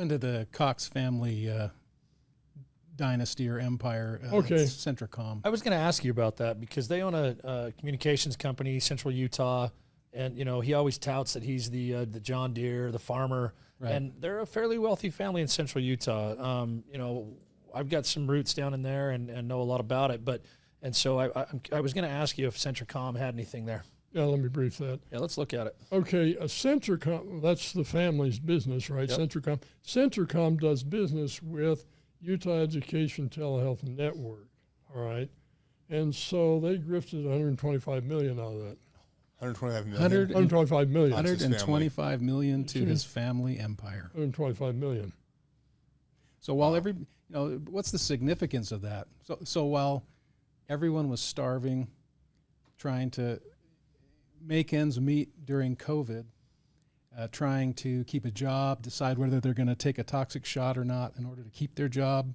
When did the Cox family dynasty or empire Centricom? I was going to ask you about that because they own a communications company, Central Utah, and he always touts that he's the John Deere, the farmer, right. And they're a fairly wealthy family in Central Utah. I've got some roots down in there and know a lot about it, so I was going to ask you if Centricom had anything there. Yeah, let me brief that. Yeah, let's look at it. Okay, Centricom, that's the family's business, right? Yep. Centricom does business with Utah Education Telehealth Network, all right? And so they grifted $125 million out of that. $125 million? $125 million. $125 million to his family empire. $125 million. So while what's the significance of that? So while everyone was starving, trying to make ends meet during COVID, trying to keep a job, decide whether they're going to take a toxic shot or not in order to keep their job.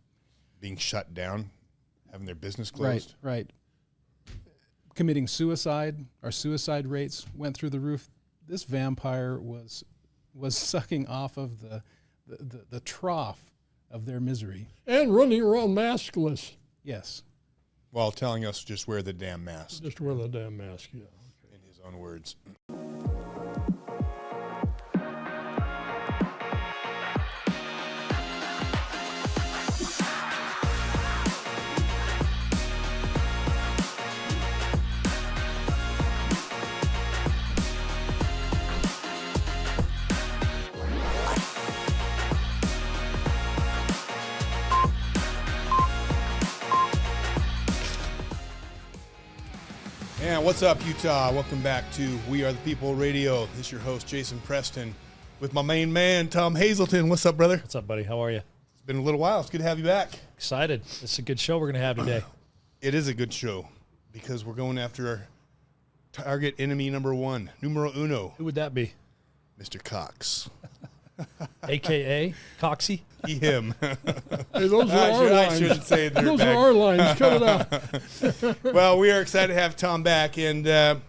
Being shut down, having their business closed. Right. Committing suicide. Our suicide rates went through the roof. This vampire was sucking off of the trough of their misery. And running around maskless. Yes. While telling us just wear the damn mask. Just wear the damn mask, yeah. In his own words. And what's up, Utah? Welcome back to We Are the People Radio. This is your host, Jason Preston, with my main man, Tom Hazelton. What's up, brother? What's up, buddy? How are you? It's been a little while. It's good to have you back. Excited. This is a good show we're going to have today. It is a good show because we're going after our target enemy number one, numero uno. Who would that be? Mr. Cox. A.K.A. Coxie? Him. Hey, those are our lines. I shouldn't say it. Those are our lines. Cut it out. Well, we are excited to have Tom back, and I'm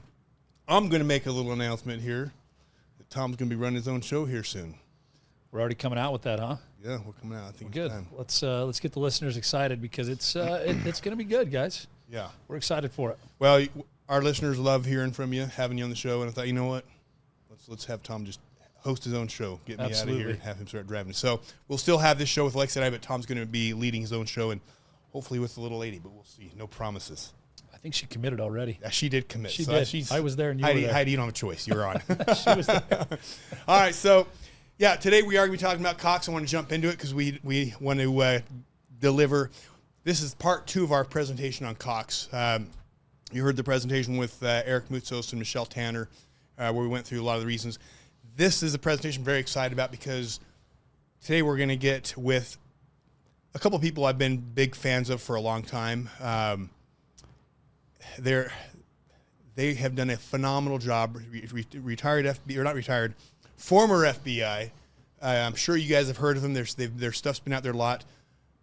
going to make a little announcement here that Tom's going to be running his own show here soon. We're already coming out with that, huh? Yeah, we're coming out. I think good. It's time. Let's get the listeners excited because it's going to be good, guys. Yeah. We're excited for it. Well, our listeners love hearing from you, having you on the show, and I thought, you know what? Let's have Tom just host his own show, get me out of here, and have him start driving. So we'll still have this show with Alexa and I, but Tom's going to be leading his own show, and hopefully with the little lady, but we'll see. No promises. I think she committed already. Yeah, she did commit. She did. I was there and you were there. Heidi, you don't have a choice. You're on. She was there. All right, so, yeah, today we are going to be talking about Cox. I want to jump into it because we want to deliver. This is part 2 of our presentation on Cox. You heard the presentation with Eric Moutsos and Michelle Tanner, where we went through a lot of the reasons. This is a presentation I'm very excited about because today we're going to get with a couple of people I've been big fans of for a long time. They have done a phenomenal job. Retired FBI, or not retired, former FBI. I'm sure you guys have heard of them. Their stuff's been out there a lot.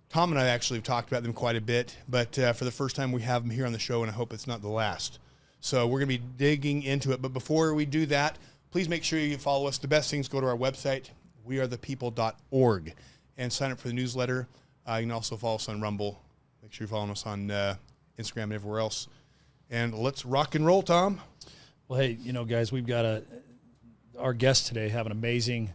Tom and I actually have talked about them quite a bit, but for the first time we have them here on the show, and I hope it's not the last. So we're going to be digging into it. But before we do that, please make sure you follow us. The best things, go to our website, wearethepeople.org, and sign up for the newsletter. You can also follow us on Rumble. Make sure you're following us on Instagram and everywhere else. And let's rock and roll, Tom. Well, hey, guys, we've got our guest today have an amazing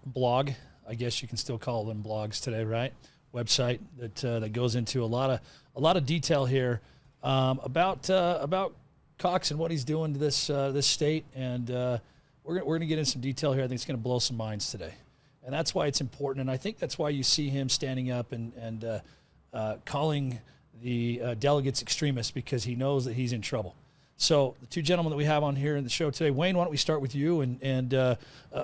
blog. I guess you can still call them blogs today, right? Website that goes into a lot of detail here about Cox and what he's doing to this state, and we're going to get into some detail here. I think it's going to blow some minds today, and that's why it's important. And I think that's why you see him standing up and calling the delegates extremists, because he knows that he's in trouble. So the two gentlemen that we have on here in the show today, Wayne, why don't we start with you and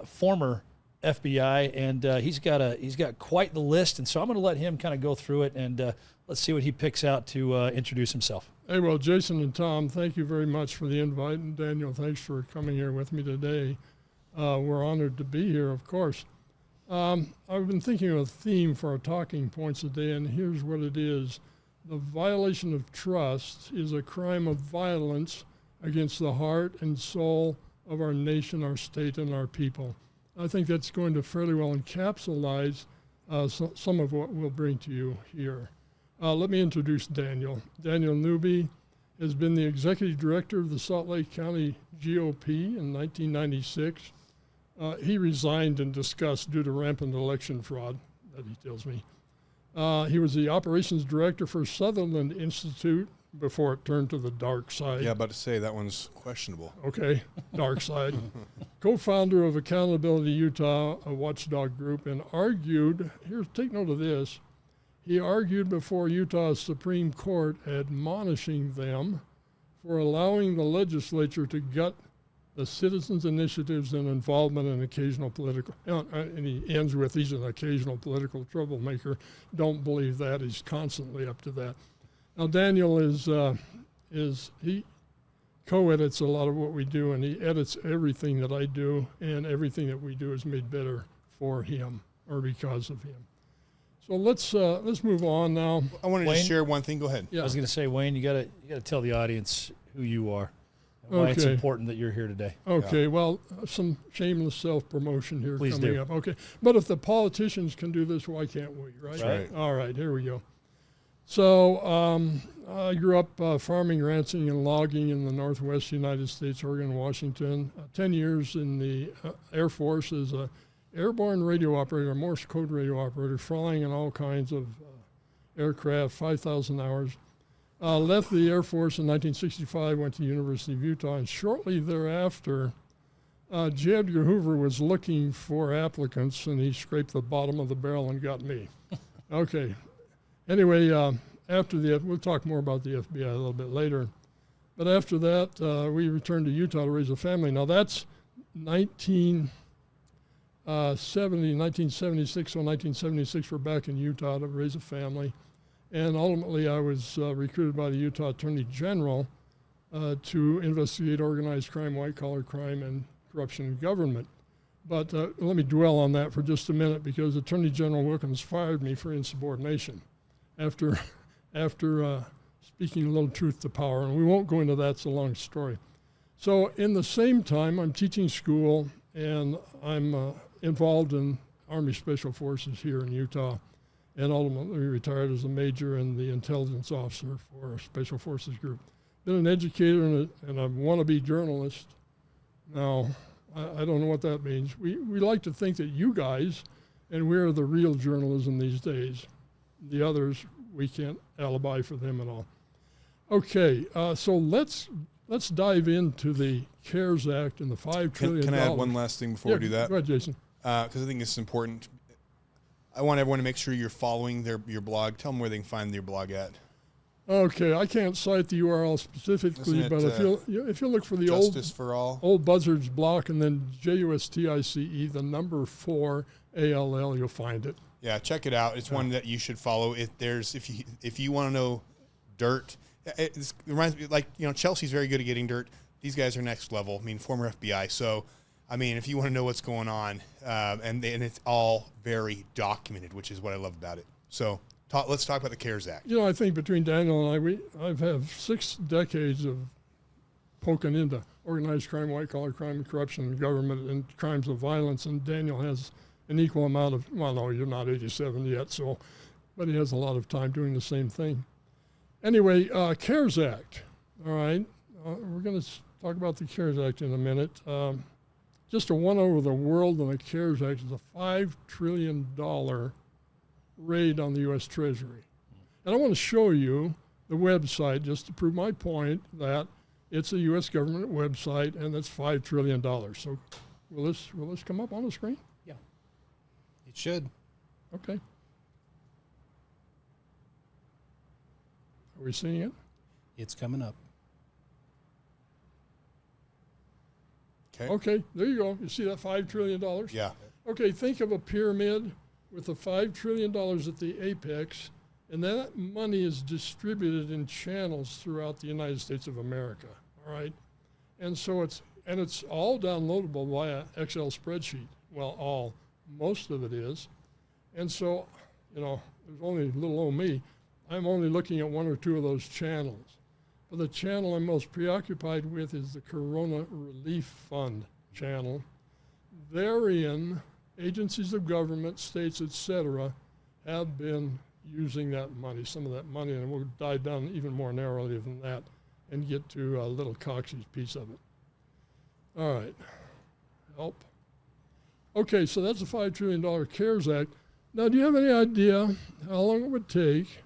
former FBI, and he's got quite the list, and so I'm going to let him kind of go through it, and let's see what he picks out to introduce himself. Hey, well, Jason and Tom, thank you very much for the invite, and Daniel, thanks for coming here with me today. We're honored to be here, of course. I've been thinking of a theme for our talking points today, and here's what it is. The violation of trust is a crime of violence against the heart and soul of our nation, our state, and our people. I think that's going to fairly well encapsulate some of what we'll bring to you here. Let me introduce Daniel. Daniel NEWBY has been the executive director of the Salt Lake County GOP in 1996. He resigned in disgust due to rampant election fraud, that he tells me. He was the operations director for Sundance Institute before it turned to the dark side. Yeah, about to say that one's questionable. Okay, dark side. Co-founder of Accountability Utah, a watchdog group, and argued, here, take note of this, he argued before Utah's Supreme Court admonishing them for allowing the legislature to gut the citizens' initiatives and involvement in occasional political, and he ends with, he's an occasional political troublemaker. Don't believe that, he's constantly up to that. Now Daniel he co-edits a lot of what we do, and he edits everything that I do, and everything that we do is made better for him or because of him. So let's move on now. I wanted to Wayne? share one thing. Go ahead. Yeah. I was going to say, Wayne, you gotta tell the audience who you are and why it's Okay. important that you're here today. Okay, well, some shameless self-promotion here Please coming do. up. Okay, but if the politicians can do this, why can't we, right? Right. All right, here we go. So I grew up farming, ranching, and logging in the Northwest United States, Oregon, Washington. 10 years in the Air Force as a airborne radio operator, Morse code radio operator, flying in all kinds of aircraft, 5,000 hours. Left the Air Force in 1965, went to the University of Utah, and shortly thereafter, J. Edgar Hoover was looking for applicants, and he scraped the bottom of the barrel and got me. Okay. Anyway, after we'll talk more about the FBI a little bit later. But after that, we returned to Utah to raise a family. Now that's 1976, so 1976 we're back in Utah to raise a family. And ultimately I was recruited by the Utah Attorney General to investigate organized crime, white-collar crime, and corruption in government. But let me dwell on that for just a minute, because Attorney General Wilkins fired me for insubordination after speaking a little truth to power, and we won't go into that, it's a long story. So in the same time, I'm teaching school, and I'm involved in Army Special Forces here in Utah, and ultimately retired as a major and the intelligence officer for a Special Forces group. Been an educator and a wannabe journalist. Now, I don't know what that means. We like to think that you guys, and we're the real journalism these days. The others, we can't alibi for them at all. Okay, so let's dive into the CARES Act and the $5 trillion. Can I add one last thing before we do that? Go ahead, Jason. Because I think it's important. I want everyone to make sure you're following your blog. Tell them where they can find your blog at. Okay, I can't cite the URL specifically, Isn't it, but if you look for the Justice for All. old Buzzards block and then JUSTICE, the number 4 ALL, you'll find it. Yeah, check it out. It's one that you should follow. If you want to know dirt, it reminds me, like, Chelsea's very good at getting dirt. These guys are next level. I mean, former FBI. So, I mean, if you want to know what's going on, and it's all very documented, which is what I love about it. So let's talk about the CARES Act. I think between Daniel and I've had 6 decades of poking into organized crime, white-collar crime, and corruption in government, and crimes of violence, and Daniel has an equal amount of, well, no, you're not 87 yet, but he has a lot of time doing the same thing. Anyway, CARES Act, all right? We're going to talk about the CARES Act in a minute. Just a one over the world on the CARES Act is a $5 trillion raid on the U.S. Treasury. And I want to show you the website just to prove my point that it's a U.S. government website and it's $5 trillion. So will this come up on the screen? Yeah, it should. Okay. Are we seeing it? It's coming up. Okay, there you go. You see that $5 trillion? Yeah. Okay, think of a pyramid with the $5 trillion at the apex, and that money is distributed in channels throughout the United States of America, all right? And so it's all downloadable via Excel spreadsheet. Well, most of it is. And so, there's only little old me. I'm only looking at 1 or 2 of those channels. But the channel I'm most preoccupied with is the Corona Relief Fund channel. therein, agencies of government, states, etc., have been using that money, some of that money, and we'll dive down even more narrowly than that and get to Little Coxey's piece of it. All right. Help. Okay, so that's the $5 trillion CARES Act. Now, do you have any idea how long it would take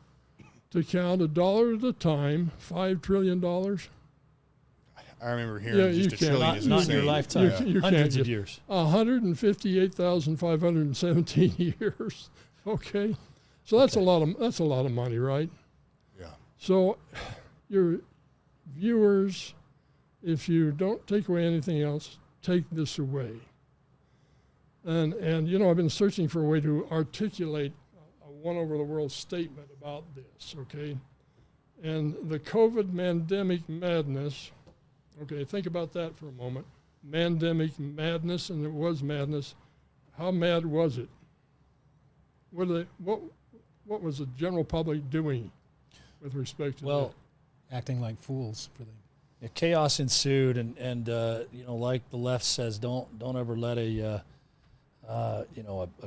to count a dollar at a time, $5 trillion? I remember hearing just a trillion is not in insane. your lifetime. You Hundreds can't of years. 158,517 years. Okay, so that's a lot of money, right? Yeah. So, your viewers, if you don't take away anything else, take this away. And you know, I've been searching for a way to articulate a one over the world statement about this. Okay, and the COVID mandemic madness. Okay, think about that for a moment. Mandemic madness, and it was madness. How mad was it? What was the general public doing with respect to that? Acting like fools for the. Yeah, chaos ensued, and you know, like the left says, don't ever let a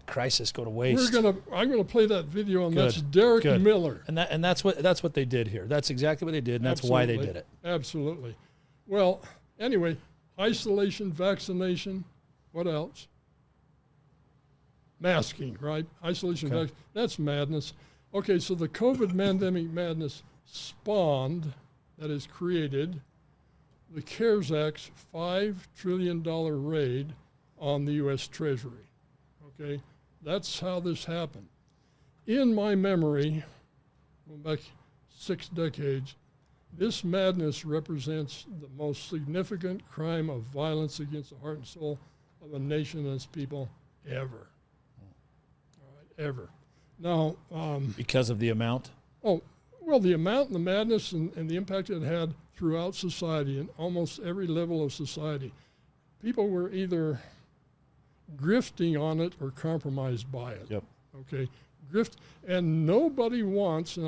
crisis go to waste. I'm gonna play that video, and Good, that's Derek good. Miller. And that's what they did here. That's exactly what they did, and that's why they did it. Absolutely. Well, anyway, isolation, vaccination, what else? Masking, right? Isolation, Okay. that's madness. Okay, so the COVID pandemic madness spawned, that is created, the CARES Act's $5 trillion raid on the U.S. Treasury. Okay, that's how this happened. In my memory, going back 6 decades, this madness represents the most significant crime of violence against the heart and soul of a nation and its people ever. All right, ever. Now, Because of the amount. well, the amount and the madness and the impact it had throughout society, in almost every level of society. People were either grifting on it or compromised by it. Yep. Okay, and nobody wants.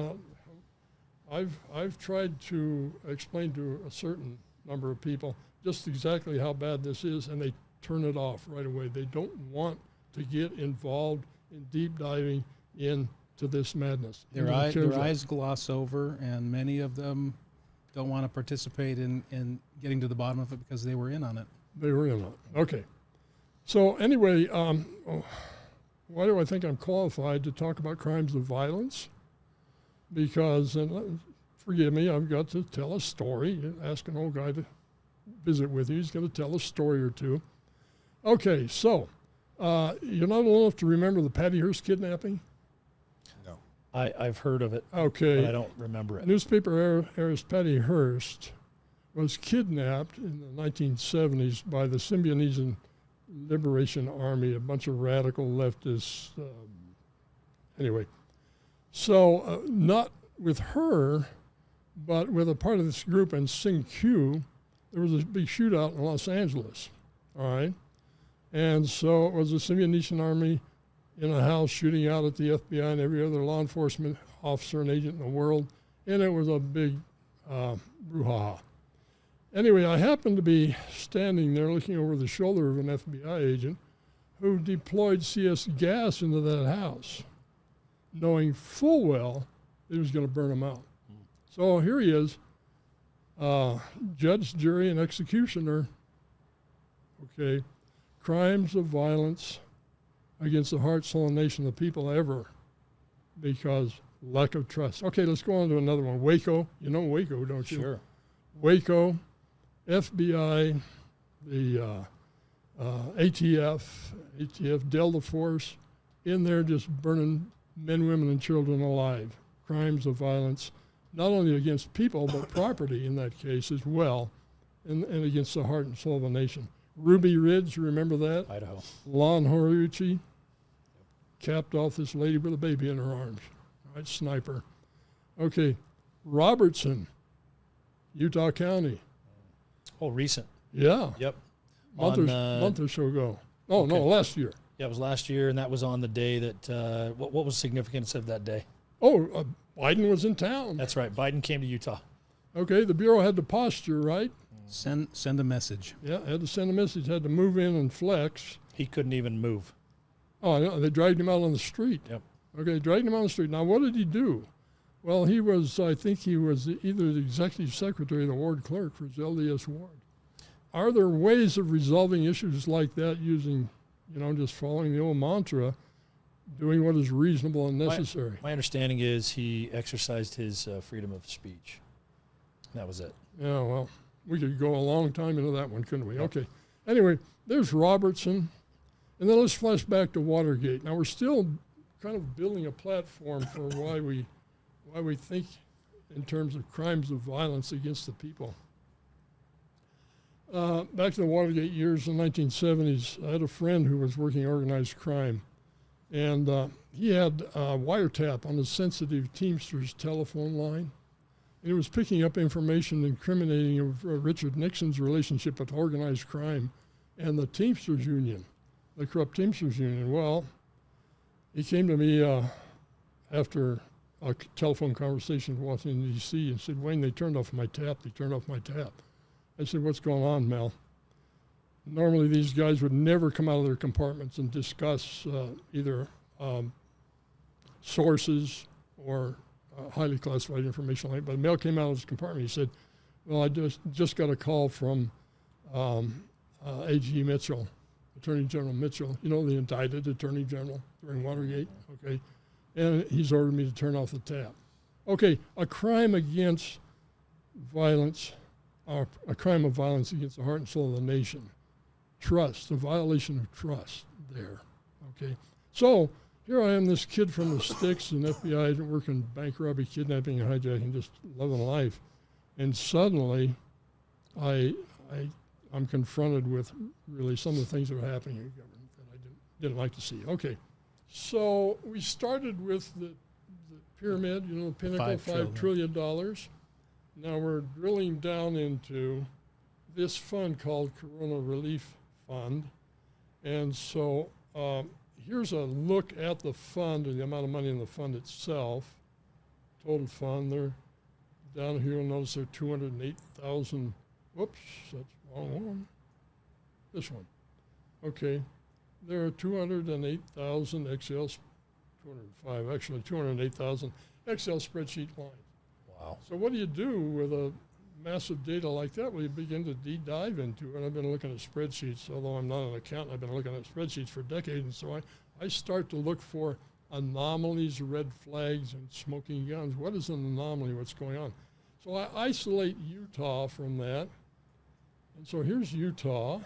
I've tried to explain to a certain number of people just exactly how bad this is, and they turn it off right away. They don't want to get involved in deep diving into this madness. Their eyes gloss over, and many of them don't want to participate in getting to the bottom of it because they were in on it. They were in on it. Okay. So anyway, why do I think I'm qualified to talk about crimes of violence? Because, and forgive me, I've got to tell a story. Ask an old guy to visit with you. He's going to tell a story or two. Okay, so you're not old enough to remember the Patty Hearst kidnapping? No. I've heard of it, Okay. but I don't remember it. Newspaper heiress Patty Hearst was kidnapped in the 1970s by the Symbionese Liberation Army, a bunch of radical leftists. Anyway, so not with her, but with a part of this group in Sing Q, there was a big shootout in Los Angeles, all right? And so it was the Symbionese Army in a house shooting out at the FBI and every other law enforcement officer and agent in the world, and it was a big brouhaha. Anyway, I happened to be standing there looking over the shoulder of an FBI agent who deployed CS gas into that house, knowing full well it was going to burn them out. So here he is, judge, jury, and executioner. Okay, crimes of violence against the heart, soul, and nation of the people ever, because lack of trust. Okay, let's go on to another one. Waco, you know Waco, don't you? Sure. Waco, FBI, the ATF, Delta Force, in there just burning men, women, and children alive. Crimes of violence, not only against people, but property in that case as well, and against the heart and soul of a nation. Ruby Ridge, you remember that? Idaho. Lon Horiuchi capped off this lady with a baby in her arms. Right, sniper. Okay, Robertson, Utah County. Oh, recent. Yeah. Yep. Month or so ago. Oh, Okay. no, last year. Yeah, it was last year, and that was on the day that. What was significance of that day? Oh, Biden was in town. That's right. Biden came to Utah. Okay, the Bureau had to posture, right? Send a message. Yeah, had to send a message, had to move in and flex. He couldn't even move. Oh, I know. They dragged him out on the street. Yep. Okay, dragged him on the street. Now, what did he do? Well, I think he was either the executive secretary or the ward clerk for his LDS ward. Are there ways of resolving issues like that using, just following the old mantra, doing what is reasonable and necessary? My understanding is he exercised his freedom of speech. That was it. Yeah, well, we could go a long time into that one, couldn't we? Okay. Anyway, there's Robertson. And then let's flash back to Watergate. Now, we're still kind of building a platform for why we think in terms of crimes of violence against the people. Back to the Watergate years in the 1970s, I had a friend who was working organized crime. And he had a wiretap on a sensitive Teamsters telephone line. And it was picking up information incriminating of Richard Nixon's relationship with organized crime and the Teamsters Union, the corrupt Teamsters Union. Well, he came to me after a telephone conversation in Washington, D.C. and said, "Wayne, they turned off my tap. They turned off my tap." I said, "What's going on, Mel?" Normally, these guys would never come out of their compartments and discuss either sources or highly classified information. But Mel came out of his compartment. He said, "Well, I just got a call from A.G. Mitchell, Attorney General Mitchell, the indicted Attorney General during Watergate, okay? And he's ordered me to turn off the tap." Okay, a crime against violence, a crime of violence against the heart and soul of the nation. Trust, a violation of trust there, okay? So here I am, this kid from the sticks, an FBI agent working bank robbery, kidnapping, and hijacking, just loving life. And suddenly I'm confronted with really some of the things that are happening in government that I didn't like to see. Okay, so we started with the pyramid, the pinnacle, $5 trillion. Now we're drilling down into this fund called Corona Relief Fund. And so here's a look at the fund and the amount of money in the fund itself. Total fund, they're down here, you'll notice they're 208,000. Whoops, that's the wrong one. This one. Okay, there are 208,000 Excel, 205, actually 208,000 Excel spreadsheet lines. Wow. So what do you do with a massive data like that? Well, you begin to deep dive into it. I've been looking at spreadsheets, although I'm not an accountant, I've been looking at spreadsheets for decades, and so I start to look for anomalies, red flags, and smoking guns. What is an anomaly? What's going on? So I isolate Utah from that. And so here's Utah.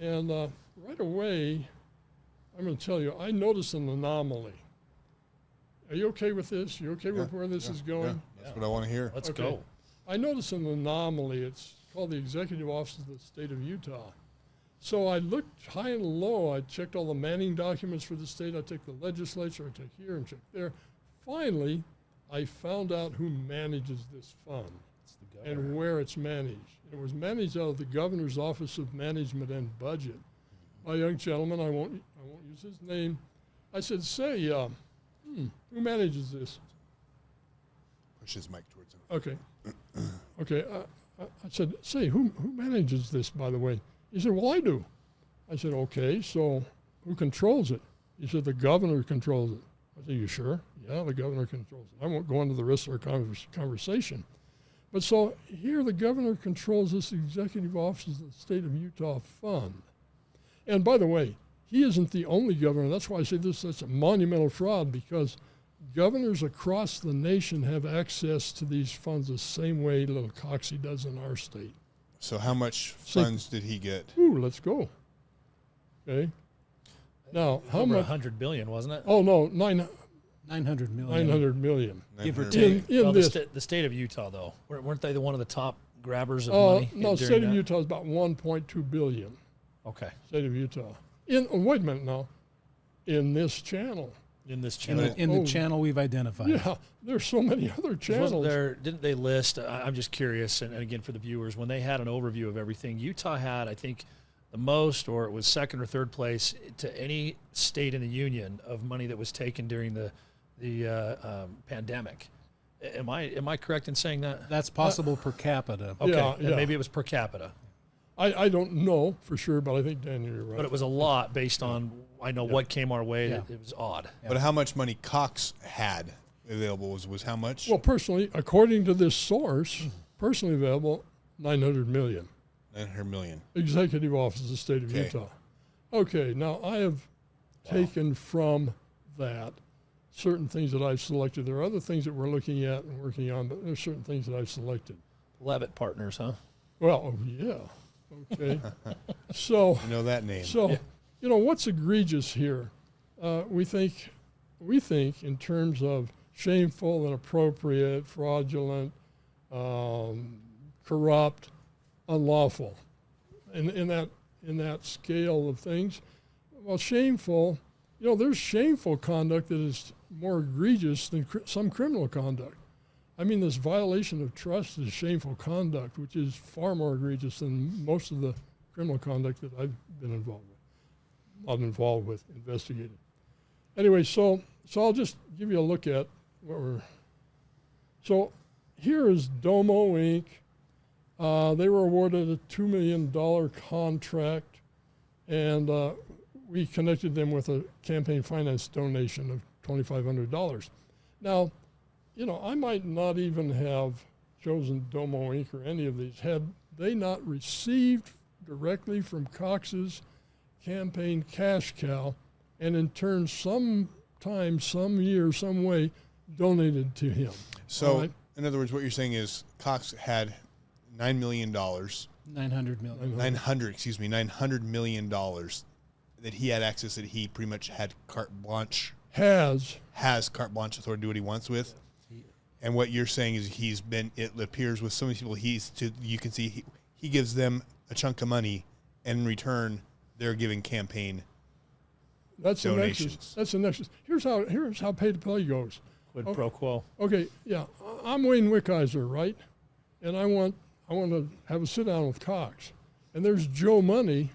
And right away, I'm going to tell you, I noticed an anomaly. Are you okay with this? You okay with where this is going? Yeah. That's what I want to hear. Let's go. I noticed an anomaly. It's called the Executive Office of the State of Utah. So I looked high and low. I checked all the Manning documents for the state. I checked the legislature. I checked here and checked there. Finally, I found out who manages this fund and where it's managed. It was managed out of the Governor's Office of Management and Budget by a young gentleman. I won't use his name. I said, "Say, who manages this?" Push his mic towards him. Okay. Okay. I said, "Say, who manages this, by the way?" He said, "Well, I do." I said, "Okay, so who controls it?" He said, "The governor controls it." I said, "You sure?" "Yeah, the governor controls it." I won't go into the rest of our conversation. But so here the governor controls this Executive Office of the State of Utah Fund. And by the way, he isn't the only governor. That's why I say that's a monumental fraud, because governors across the nation have access to these funds the same way little Coxie does in our state. So how much funds did he get? Ooh, let's go. Okay. Now, how Over much? $100 billion, wasn't it? Oh, no, 900 million. 900 million. Give or 900 take. In Well, this. the state of Utah, though, weren't they one of the top grabbers of Oh, money? no, during state of that? Utah is about 1.2 billion. Okay, State of Utah. Wait a minute now. In this channel. in this In channel. the channel we've identified. Yeah, there's so many other channels. Didn't they list, I'm just curious, and again for the viewers, when they had an overview of everything, Utah had, I think, the most, or it was second or third place to any state in the union of money that was taken during the pandemic. Am I correct in saying that? That's possible per capita. Okay, Yeah, and yeah. maybe it was per capita. I don't know for sure, but I think, Daniel, you're right. But it was a lot based on, I know what came our way. Yeah. It was odd. But how much money Cox had available was how much? Well, personally, according to this source, personally available, $900 million. $900 million. Executive Office of the State of Okay. Utah. Okay, now I have taken from that certain things that I've selected. There are other things that we're looking at and working on, but there's certain things that I've selected. Levitt Partners, huh? Well, yeah. Okay. So, I know that name. so you know, what's egregious here? We think in terms of shameful, inappropriate, fraudulent, corrupt, unlawful. In that scale of things, well, shameful, you know, there's shameful conduct that is more egregious than some criminal conduct. I mean, this violation of trust is shameful conduct, which is far more egregious than most of the criminal conduct that I've been involved with, investigating. Anyway, so I'll just give you a look at what we're. So here is Domo Inc. They were awarded a $2 million contract, and we connected them with a campaign finance donation of $2,500. Now, you know, I might not even have chosen Domo Inc. or any of these had they not received directly from Cox's campaign cash cow, and in turn, sometime, some year, some way, donated to him. So, right? in other words, what you're saying is Cox had $9 million, 900 million. $900 million that he had access, that he pretty much had carte blanche, has carte blanche authority to do what he wants with. And what you're saying is it appears with so many people, you can see he gives them a chunk of money, and in return, they're giving campaign donations. That's the nexus. Here's how pay to play goes. Quid pro quo. Okay, yeah, I'm Wayne WICKIZER, right? And I want to have a sit down with Cox. And there's Joe Money.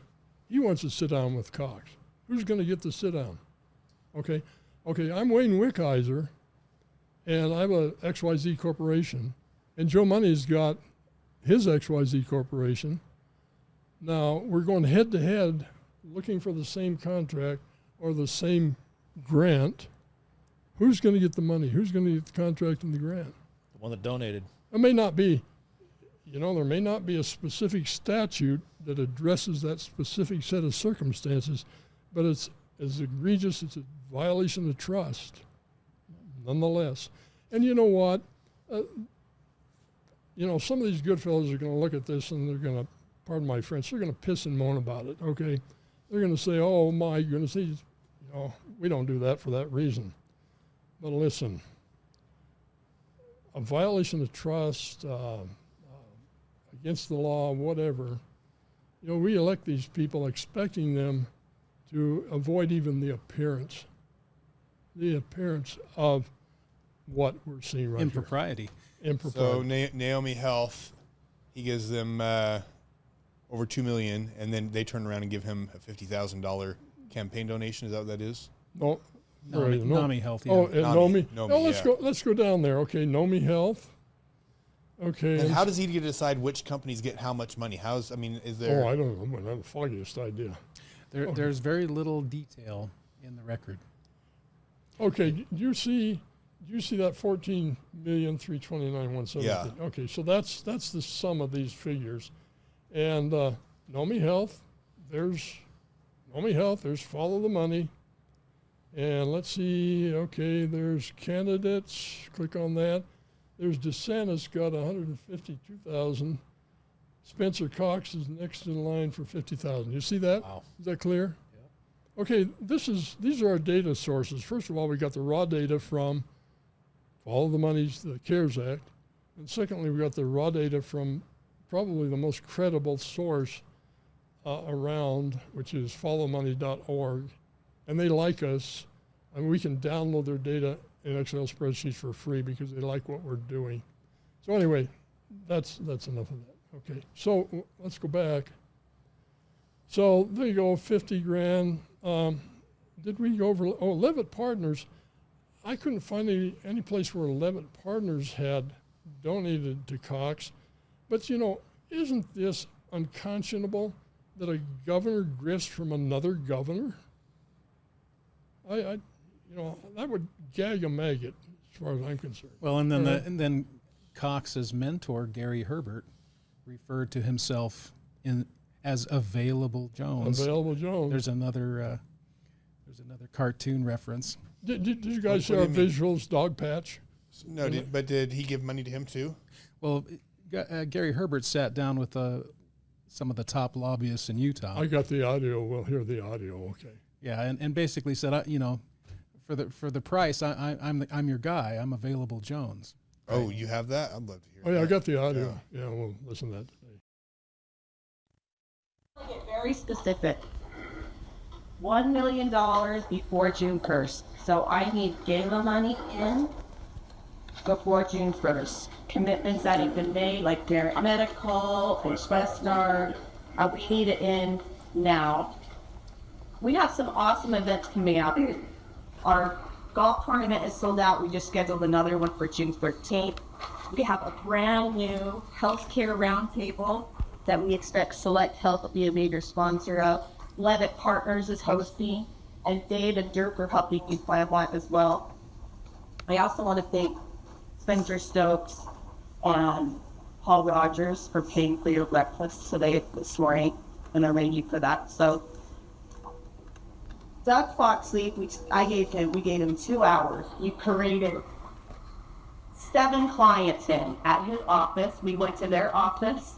He wants to sit down with Cox. Who's going to get the sit down? Okay, I'm Wayne WICKIZER, and I have a XYZ corporation, and Joe Money's got his XYZ corporation. Now we're going head to head, looking for the same contract or the same grant. Who's going to get the money? Who's going to get the contract and the grant? The one that donated. It may not be, you know, there may not be a specific statute that addresses that specific set of circumstances, but it's as egregious, it's a violation of trust, nonetheless. And you know what? You know, some of these good fellows are going to look at this and they're going to, pardon my French, they're going to piss and moan about it, okay? They're going to say, oh my goodness, you know, we don't do that for that reason. But listen, a violation of trust, against the law, whatever, you know, we elect these people expecting them to avoid even the appearance of what we're seeing right Impropriety. here. Impropriety. So Naomi Health, he gives them over $2 million, and then they turn around and give him a $50,000 campaign donation. Is that what that is? No. NAMI Health. Yeah. Oh, and NOMI. NOMI, No, let's go down there. Okay, NOMI Health. Okay. And how does he get to decide which companies get how much money? Is there? Oh, I don't know. I don't have the foggiest idea. There's very little detail in the record. Okay, do you see that 14,329,117? Yeah. Okay, so that's the sum of these figures, and NOMI Health. There's NOMI Health. There's Follow the Money, and let's see. Okay, there's candidates. Click on that. There's DeSantis got 152,000. Spencer Cox is next in line for 50,000. You see that? Wow. Is that clear? Yeah. Okay, these are our data sources. First of all, we got the raw data from Follow the Money's the CARES Act, and secondly, we got the raw data from probably the most credible source around, which is followmoney.org, and they like us, and we can download their data in Excel spreadsheets for free because they like what we're doing. So anyway, that's enough of that. Okay, so let's go back. So there you go, 50 grand. Did we go over? Oh, Levitt Partners. I couldn't find any place where Levitt Partners had donated to Cox. But, you know, isn't this unconscionable that a governor grifts from another governor? I that would gag a maggot as far as I'm concerned. Well, and then then Cox's mentor, Gary Herbert, referred to himself as Available Jones. Available Jones. There's another cartoon reference. Did you guys see our visuals, Dog Patch? No, but did he give money to him too? Well, Gary Herbert sat down with some of the top lobbyists in Utah. I got the audio. We'll hear the audio. Okay. Yeah, and basically said, for the price, I'm your guy. I'm Available Jones. Oh, you have that? I'd love to hear. Oh yeah, that. I got the audio. Yeah, we'll listen to that today. Get very specific. $1 million before June 1st. So I need gala money in before June 1st. Commitments that have been made, like Parent Medical, Express Guard, we need it in now. We have some awesome events coming out. Our golf tournament is sold out. We just scheduled another one for June 13th. We have a brand new healthcare roundtable that we expect Select Health will be a major sponsor of. Levitt Partners is hosting, and Dave and Dirk are helping me plan one as well. I also want to thank Spencer Stokes and Paul Rogers for paying for your breakfast today this morning, and I'm ready for that. So Doug Foxley, we gave him 2 hours. He paraded 7 clients in at his office. We went to their office,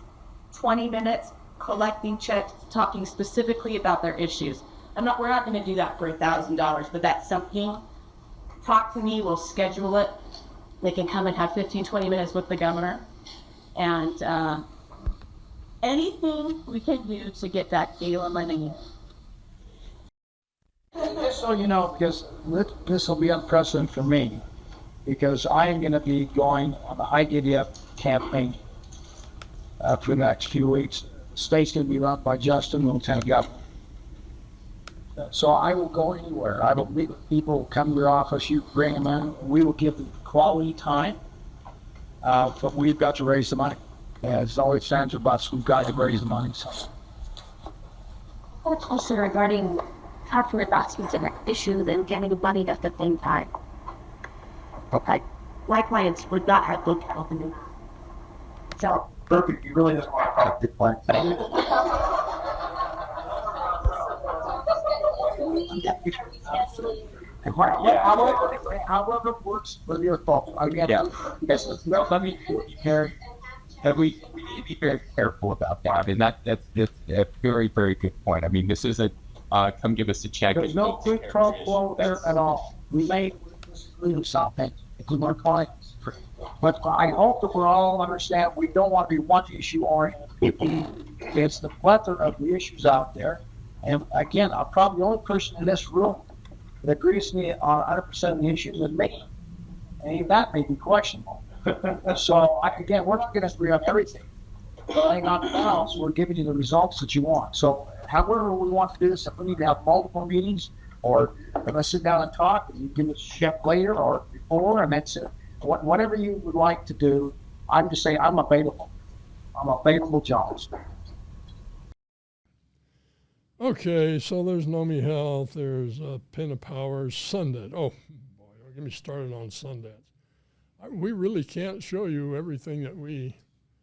20 minutes, collecting checks, talking specifically about their issues. We're not going to do that for $1,000, but that's something. Talk to me, we'll schedule it. They can come and have 15, 20 minutes with the governor. And anything we can do to get that gala money. Just so you know, because this will be unprecedented for me, because I am going to be going on the IDF campaign for the next few weeks. The state's going to be run by Justin, Lieutenant Governor. So I will go anywhere. I will meet with people, come to your office, you bring them in. We will give them quality time, but we've got to raise the money. It's always stands with us. We've got to raise the money. So. What's also regarding Patriot Punch and issue and getting the money at the same time? Okay. My clients would not have good health insurance. So Perfect. You really just want to talk to the plan. However it works for your fault. Yes, well, let me be very, we need to be very careful about that. I mean, that's a very, very good point. I mean, this isn't, come give us a check. There's no quid pro quo there at all. We may lose something if we want to call it. But I hope that we all understand we don't want to be one issue oriented. It's the plethora of the issues out there. And again, I'm probably the only person in this room that agrees with me on 100% of the issues with me. And even that may be questionable. So, again, we're not going to agree on everything. Laying on the balance, we're giving you the results that you want. So, however we want to do this, if we need to have multiple meetings, or let's sit down and talk, and you give us a check later or before, and that's it. Whatever you would like to do, I'm just saying I'm available. I'm available, Jones. Okay, so there's NEWBY Health, there's Pin of Power, Sundance. Oh, boy, don't get me started on Sundance. We really can't show you everything that we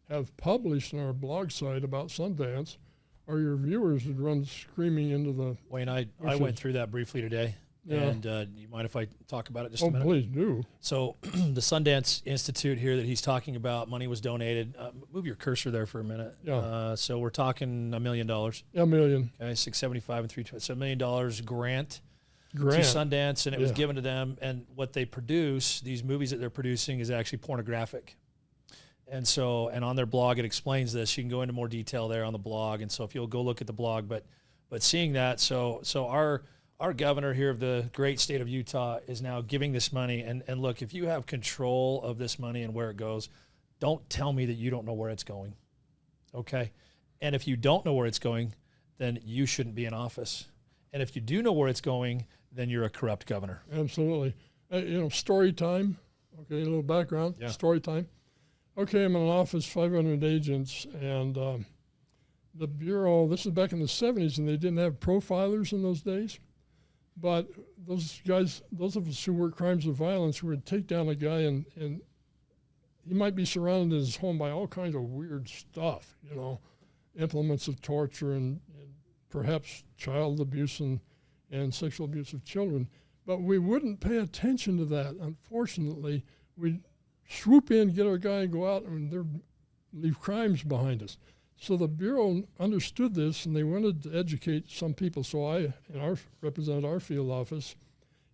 have published on our blog site about Sundance, or your viewers would run screaming into the... Wayne, I went through that briefly today. Yeah. And you mind if I talk about it just a minute? Oh, please do. So the Sundance Institute here that he's talking about, money was donated. Move your cursor there for a minute. Yeah. So we're talking $1 million. Yeah, $1 million. Okay, 675 and 320. So $1 million grant to Sundance, and it was given to them. And what they produce, these movies that they're producing, is actually pornographic. And so, and on their blog, it explains this. You can go into more detail there on the blog. And so, if you'll go look at the blog, but seeing that, so our governor here of the great state of Utah is now giving this money. And look, if you have control of this money and where it goes, don't tell me that you don't know where it's going. Okay? And if you don't know where it's going, then you shouldn't be in office. And if you do know where it's going, then you're a corrupt governor. Absolutely. Story time. Okay, a little background. Yeah. Story time. Okay, I'm in an office, 500 agents, and the Bureau, this is back in the 70s, and they didn't have profilers in those days. But those guys, those of us who work crimes of violence, would take down a guy and he might be surrounded in his home by all kinds of weird stuff, you know, implements of torture and perhaps child abuse and sexual abuse of children. But we wouldn't pay attention to that. Unfortunately, we'd swoop in, get our guy, and go out, and leave crimes behind us. So the Bureau understood this, and they wanted to educate some people. So I represented our field office,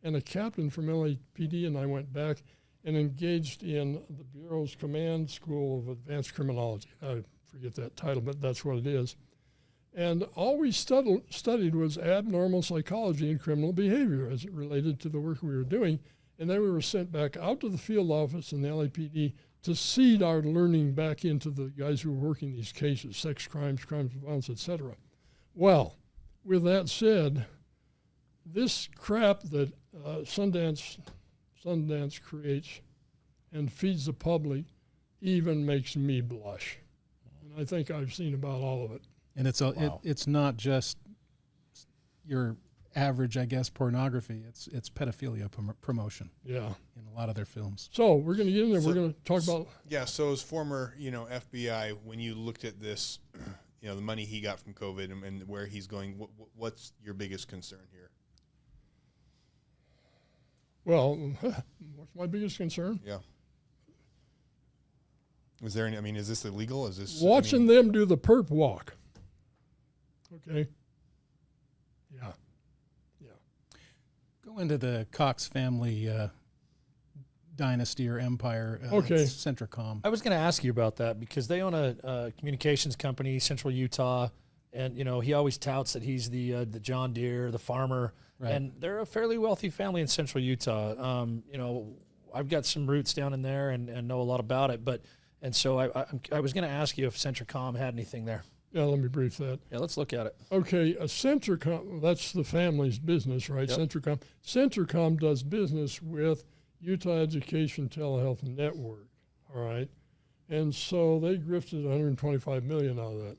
and a captain from LAPD and I went back and engaged in the Bureau's Command School of Advanced Criminology. I forget that title, but that's what it is. And all we studied was abnormal psychology and criminal behavior as it related to the work we were doing. And then we were sent back out to the field office in the LAPD to seed our learning back into the guys who were working these cases, sex crimes, crimes of violence, etc. Well, with that said, this crap that Sundance creates and feeds the public even makes me blush. And I think I've seen about all of it. And it's not just your average, I guess, pornography. It's pedophilia promotion. Yeah. In a lot of their films. So we're going to get in there. We're going to talk about. Yeah. So as former, FBI, when you looked at this, the money he got from COVID and where he's going, what's your biggest concern here? Well, what's my biggest concern? Yeah. Is there any? I mean, is this illegal? Is this watching them do the perp walk? Okay. Yeah. Go into the Cox family dynasty or empire. Okay. Centricom. I was going to ask you about that because they own a communications company, Central Utah, and he always touts that he's the John Deere, the farmer, right. And they're a fairly wealthy family in Central Utah. I've got some roots down in there and know a lot about it, and so I was going to ask you if Centricom had anything there. Yeah, let me brief that. Yeah, let's look at it. Okay, a Centricom, that's the family's business, right? Yep. Centricom does business with Utah Education Telehealth Network, all right? And so they grifted $125 million out of that.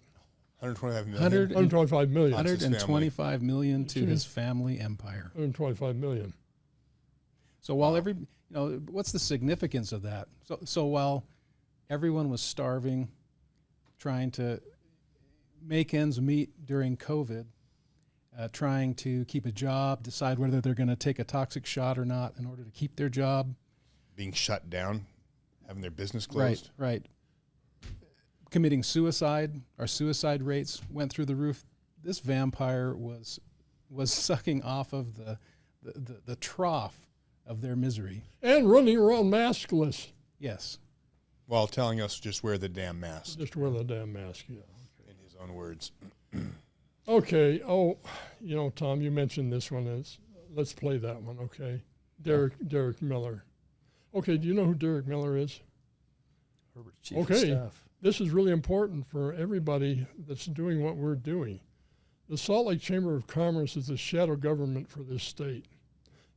$125 million? $125 million. $125 million to his family empire. $125 million. So while what's the significance of that? So while everyone was starving, trying to make ends meet during COVID, trying to keep a job, decide whether they're going to take a toxic shot or not in order to keep their job. Being shut down, having their business closed. Right. Committing suicide. Our suicide rates went through the roof. This vampire was sucking off of the trough of their misery. And running around maskless. Yes. While telling us just wear the damn mask. Just wear the damn mask, yeah. In his own words. Okay. Oh, Tom, you mentioned this one. Let's play that one, okay? Derek Miller. Okay, do you know who Derek Miller is? Herbert's chief of Okay. staff. This is really important for everybody that's doing what we're doing. The Salt Lake Chamber of Commerce is the shadow government for this state.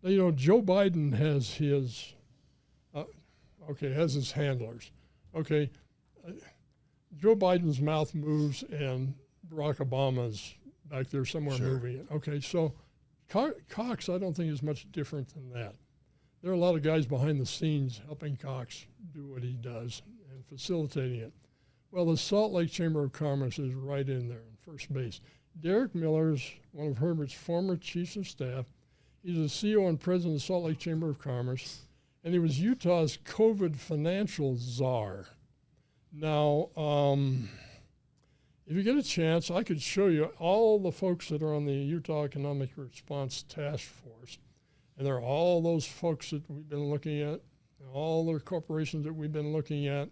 Now, Joe Biden has his handlers. Okay. Joe Biden's mouth moves and Barack Obama's back there somewhere moving it. Okay, so Cox, I don't think is much different than that. There are a lot of guys behind the scenes helping Cox do what he does and facilitating it. Well, the Salt Lake Chamber of Commerce is right in there in first base. Derek Miller's one of Herbert's former chiefs of staff. He's the CEO and president of the Salt Lake Chamber of Commerce, and he was Utah's COVID financial czar. Now, if you get a chance, I could show you all the folks that are on the Utah Economic Response Task Force. And there are all those folks that we've been looking at, all their corporations that we've been looking at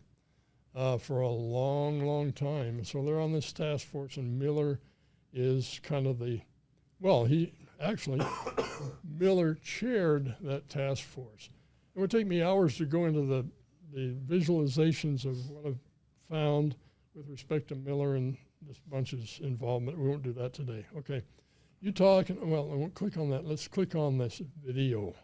for a long, long time. So they're on this task force, and Miller is kind of Miller chaired that task force. It would take me hours to go into the visualizations of what I've found with respect to Miller and this bunch's involvement. We won't do that today. Okay. I won't click on that. Let's click on this video.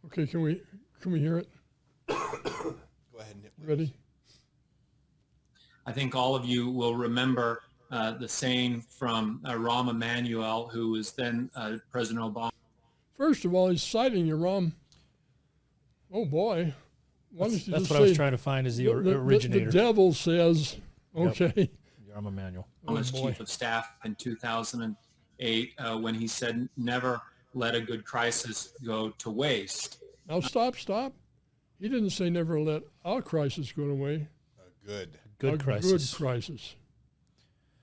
Okay, can we hear it? Go ahead, Nick. Ready? I think all of you will remember the saying from Rahm Emanuel, who was then President Obama. First of all, he's citing you, Rom. Oh boy. Why don't you That's just what I was say trying to find is the the originator. The devil says, okay. I'm Emmanuel. Obama's boy. chief of staff in 2008 when he said, "Never let a good crisis go to waste." Now stop. He didn't say never let our crisis go away. Good A crisis. Good crisis.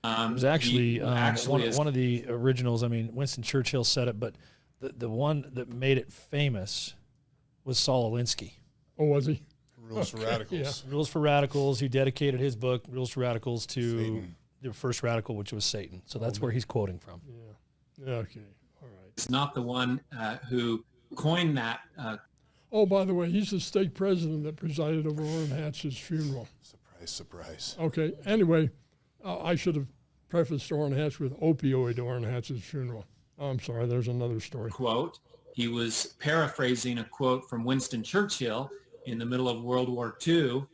It was actually, is- one of the originals. I mean, Winston Churchill said it, but the one that made it famous was Saul Alinsky. Oh, was he? Rules for Radicals. Rules for Radicals, who dedicated his book, Rules for Radicals, to Satan. the first radical, which was Satan. So that's where he's quoting from. Yeah. Okay. All right. Is not the one who coined that. Oh, by the way, he's the stake president that presided over Orrin Hatch's funeral. Surprise. Okay. Anyway, I should have prefaced Orrin Hatch with opioid Orrin Hatch's funeral. I'm sorry. There's another story. Quote. He was paraphrasing a quote from Winston Churchill in the middle of World War II,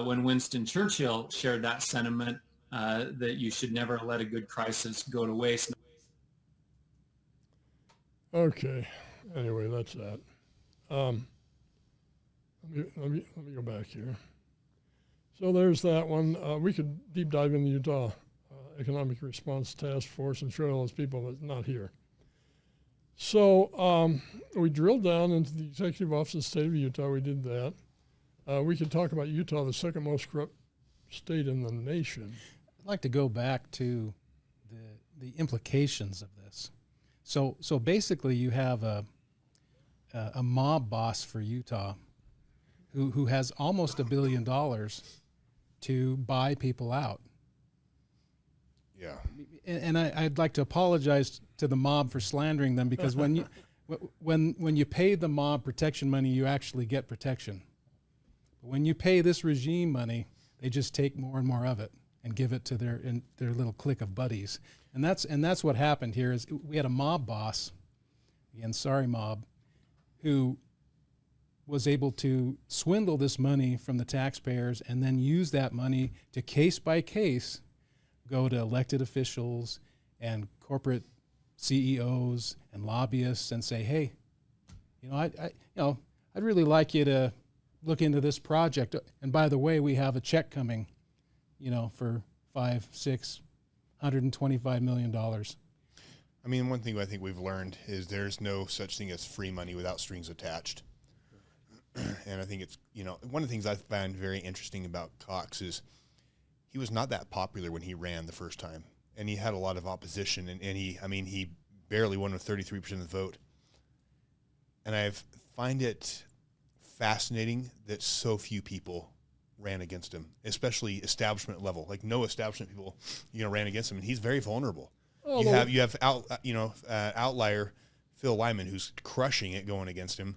when Winston Churchill shared that sentiment that you should never let a good crisis go to waste. Okay. Anyway, that's that. Let me go back here. So there's that one. We could deep dive into the Utah Economic Response Task Force and show all those people that's not here. So we drilled down into the Executive Office of the State of Utah. We did that. We could talk about Utah, the second most corrupt state in the nation. I'd like to go back to the implications of this. So basically, you have a mob boss for Utah who has almost $1 billion to buy people out. Yeah. And I'd like to apologize to the mob for slandering them, because when you pay the mob protection money, you actually get protection. But when you pay this regime money, they just take more and more of it and give it to their little clique of buddies. And that's what happened here. Is we had a mob boss, again, sorry mob, who was able to swindle this money from the taxpayers and then use that money to case by case go to elected officials and corporate CEOs and lobbyists and say, hey, I'd really like you to look into this project. And by the way, we have a check coming, for $125 million. I mean, one thing I think we've learned is there's no such thing as free money without strings attached. And I think it's, one of the things I find very interesting about Cox is he was not that popular when he ran the first time. And he had a lot of opposition. And he barely won with 33% of the vote. And I find it fascinating that so few people ran against him, especially establishment level. Like no establishment people, ran against him. And he's very vulnerable. Oh, You have outlier Phil Lyman, who's crushing it going against him.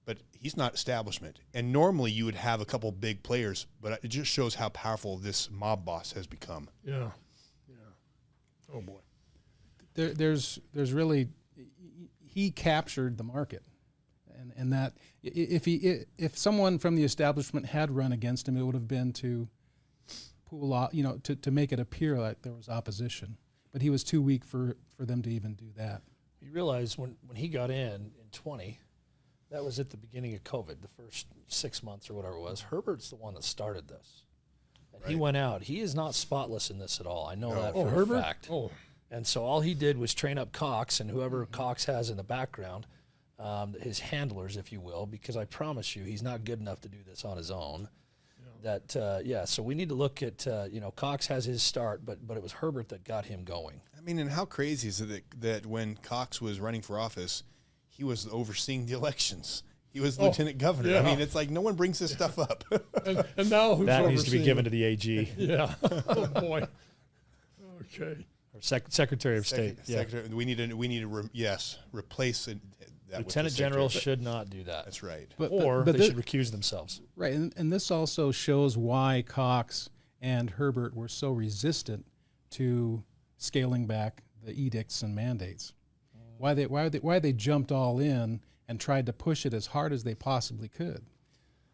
But he's not establishment. And normally you would have a couple big players, but it just shows how powerful this mob boss has become. Yeah. Oh, boy. There's really, he captured the market. And that if someone from the establishment had run against him, it would have been to pull out, to make it appear like there was opposition. But he was too weak for them to even do that. You realize when he got in 20, that was at the beginning of COVID, the first 6 months or whatever it was. Herbert's the one that started this. And He went out. He is not spotless in this at all. I know that for a fact. Oh. And so all he did was train up Cox and whoever Cox has in the background, his handlers, if you will, because I promise you he's not good enough to do this on his own. Yeah. So we need to look at, Cox has his start, but it was Herbert that got him going. I mean, and how crazy is it that when Cox was running for office, he was overseeing the elections. He was lieutenant governor. Yeah. I mean, it's like no one brings this stuff up. And now who's That needs to be overseeing given it? to the AG Yeah. Oh, boy. Okay. or Secretary of State. Secretary, we need to replace it. That with Lieutenant the General Secretary. should not do that. That's right. But They this, should recuse themselves. right, and this also shows why Cox and Herbert were so resistant to scaling back the edicts and mandates. Why they jumped all in and tried to push it as hard as they possibly could,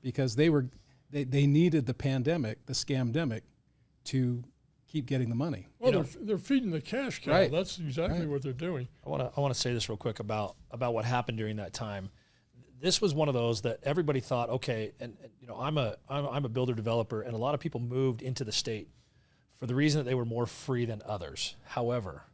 because they needed the pandemic, the scamdemic, to keep getting the money. Well, they're feeding the cash cow. Right. That's exactly Right. what they're doing. I want to say this real quick about what happened during that time. This was one of those that everybody thought, okay, and I'm a builder developer, and a lot of people moved into the state for the reason that they were more free than others. However,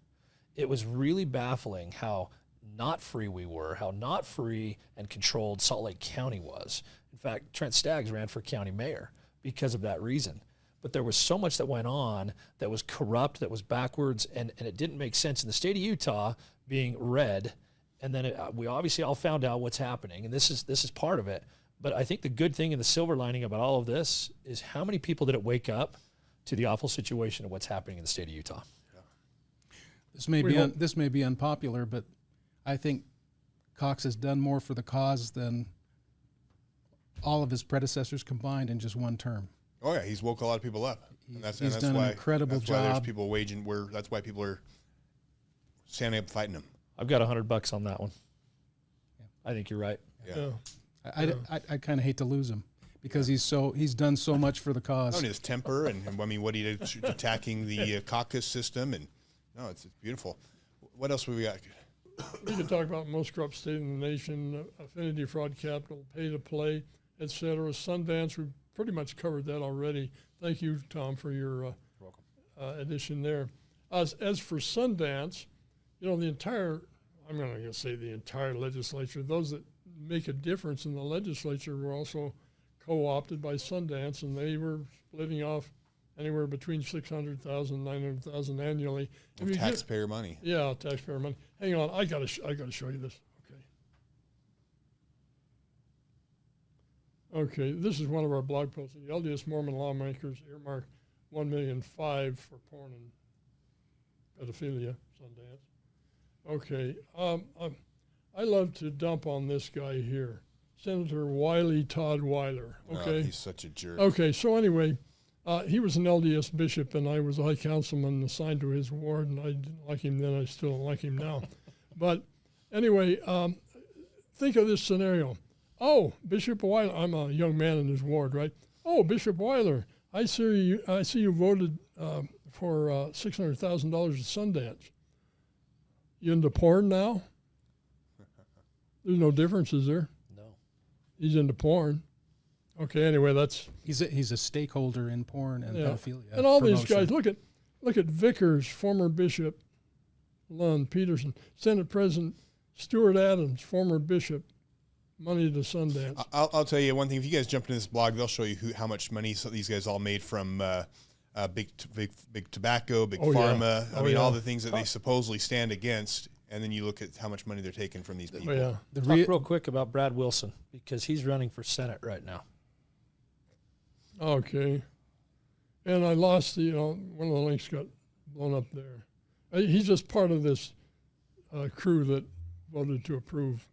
it was really baffling how not free we were, how not free and controlled Salt Lake County was. In fact, Trent Staggs ran for county mayor because of that reason. But there was so much that went on that was corrupt, that was backwards, and it didn't make sense in the state of Utah being red. And then we obviously all found out what's happening, and this is part of it. But I think the good thing and the silver lining about all of this is how many people did it wake up to the awful situation of what's happening in the state of Utah. This may be unpopular, but I think Cox has done more for the cause than all of his predecessors combined in just one term. Oh yeah, he's woke a lot of people up. And that's done an incredible that's why there's job. people waging. That's why people are standing up fighting him. I've got $100 on that one. I think you're right. Yeah. I kind of hate to lose him because he's done so much for the cause. Not only his temper and I mean what he did attacking the caucus system, and no, it's beautiful. What else we got? We can talk about most corrupt state in the nation, affinity fraud capital, pay to play, etc. Sundance, we've pretty much covered that already. Thank you, Tom, for your addition there. As for Sundance, the entire, I'm not going to say the entire legislature, those that make a difference in the legislature were also co-opted by Sundance, and they were splitting off anywhere between $600,000 and $900,000 annually. Of taxpayer money. Yeah, taxpayer money. Hang on, I gotta show you this. Okay, this is one of our blog posts. The LDS Mormon lawmakers earmark $1.5 million for porn and pedophilia. Sundance. Okay, I love to dump on this guy here, Senator Wiley Todd Weiler. Okay, Oh, he's such a jerk. Okay, so anyway, he was an LDS bishop, and I was a high councilman assigned to his ward, and I didn't like him then. I still don't like him now. But anyway, think of this scenario. Oh, Bishop Weiler, I'm a young man in his ward, right? Oh, Bishop Weiler, I see you voted for $600,000 at Sundance. You into porn now? There's no difference, is there? No. He's into porn. Okay, anyway, that's... He's a stakeholder in porn and pedophilia. And all promotion. these guys, look at Vickers, former Bishop Lund Peterson, Senate President Stuart Adams, former bishop, money to Sundance. I'll tell you one thing. If you guys jump into this blog, they'll show you how much money these guys all made from big tobacco, big pharma. Yeah. I mean, all the things that they supposedly stand against. And then you look at how much money they're taking from these people. Oh, yeah. Talk real quick about Brad Wilson, because he's running for Senate right now. Okay. And I lost one of the links got blown up there. He's just part of this crew that voted to approve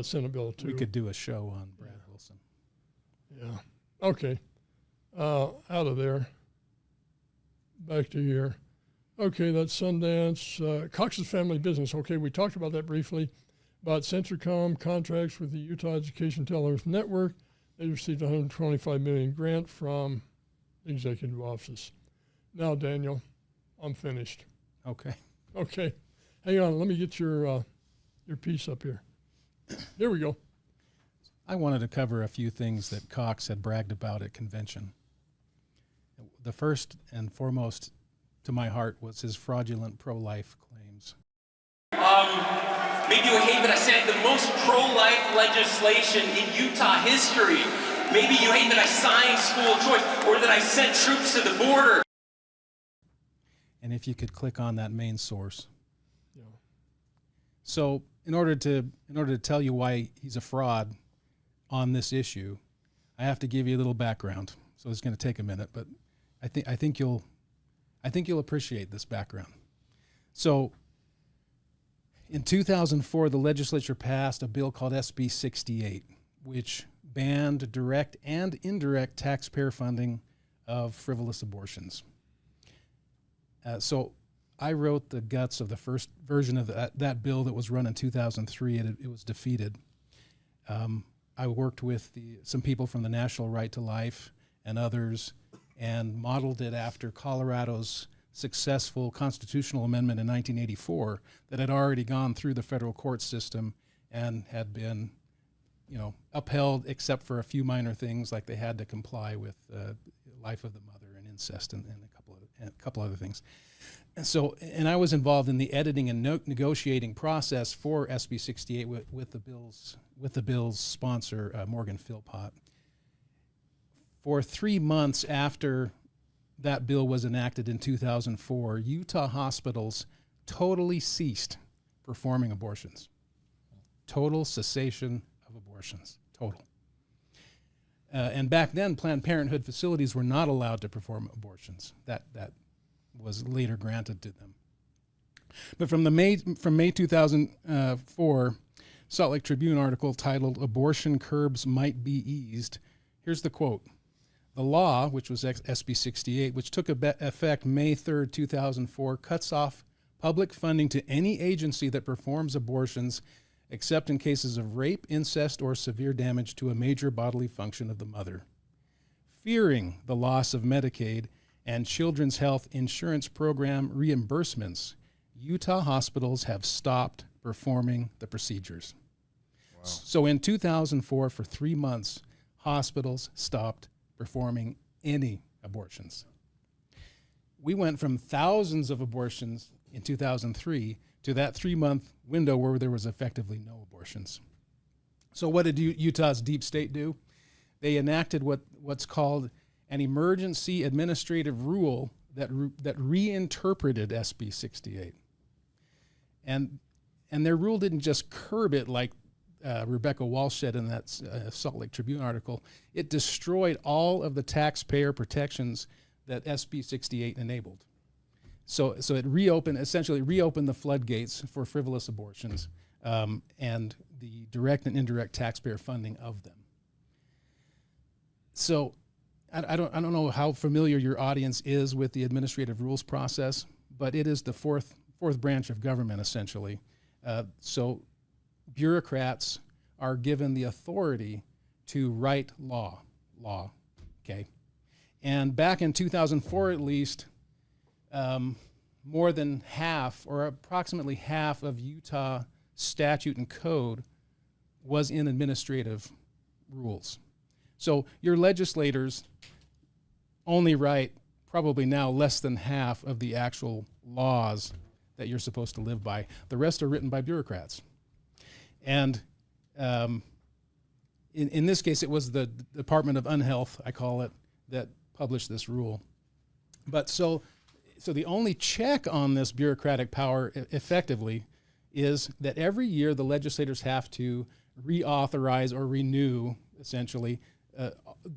Senate Bill 2. We could do a show on Brad Wilson. Yeah. Okay. Out of there. Back to here. Okay, that's Sundance. Cox's family business. Okay, we talked about that briefly. About Centricom contracts with the Utah Education Television Network. They received a $125 million grant from the executive office. Now, Daniel, I'm finished. Okay. Okay. Hang on. Let me get your piece up here. Here we go. I wanted to cover a few things that Cox had bragged about at convention. The first and foremost to my heart was his fraudulent pro-life claims. Maybe you hate that I sent the most pro-life legislation in Utah history. Maybe you hate that I signed school choice or that I sent troops to the border. And if you could click on that main source. Yeah. So in order to tell you why he's a fraud on this issue, I have to give you a little background. So it's going to take a minute, but I think you'll appreciate this background. So in 2004, the legislature passed a bill called SB 68, which banned direct and indirect taxpayer funding of frivolous abortions. So I wrote the guts of the first version of that bill that was run in 2003, and it was defeated. I worked with some people from the National Right to Life and others, and modeled it after Colorado's successful constitutional amendment in 1984 that had already gone through the federal court system and had been, upheld except for a few minor things, like they had to comply with life of the mother and incest and a couple other things. And I was involved in the editing and negotiating process for SB 68 with the bill's sponsor, Morgan Philpott. For 3 months after that bill was enacted in 2004, Utah hospitals totally ceased performing abortions. Total cessation of abortions, total. And back then, Planned Parenthood facilities were not allowed to perform abortions. That was later granted to them. But from May 2004 Salt Lake Tribune article titled "Abortion Curbs Might Be Eased," here's the quote. The law, which was SB 68, which took effect May 3rd, 2004, cuts off public funding to any agency that performs abortions except in cases of rape, incest, or severe damage to a major bodily function of the mother. Fearing the loss of Medicaid and Children's Health Insurance Program reimbursements, Utah hospitals have stopped performing the procedures. Wow. So in 2004, for 3 months, hospitals stopped performing any abortions. We went from thousands of abortions in 2003 to that 3-month window where there was effectively no abortions. So what did Utah's deep state do? They enacted what's called an emergency administrative rule that reinterpreted SB 68. And their rule didn't just curb it like Rebecca Walsh said in that Salt Lake Tribune article. It destroyed all of the taxpayer protections that SB 68 enabled. So it essentially reopened the floodgates for frivolous abortions and the direct and indirect taxpayer funding of them. So I don't know how familiar your audience is with the administrative rules process, but it is the fourth branch of government essentially. So bureaucrats are given the authority to write law, okay? And back in 2004 at least, more than half or approximately half of Utah statute and code was in administrative rules. So your legislators only write probably now less than half of the actual laws that you're supposed to live by. The rest are written by bureaucrats. And in this case, it was the Department of Unhealth, I call it, that published this rule. But so the only check on this bureaucratic power effectively is that every year the legislators have to reauthorize or renew, essentially,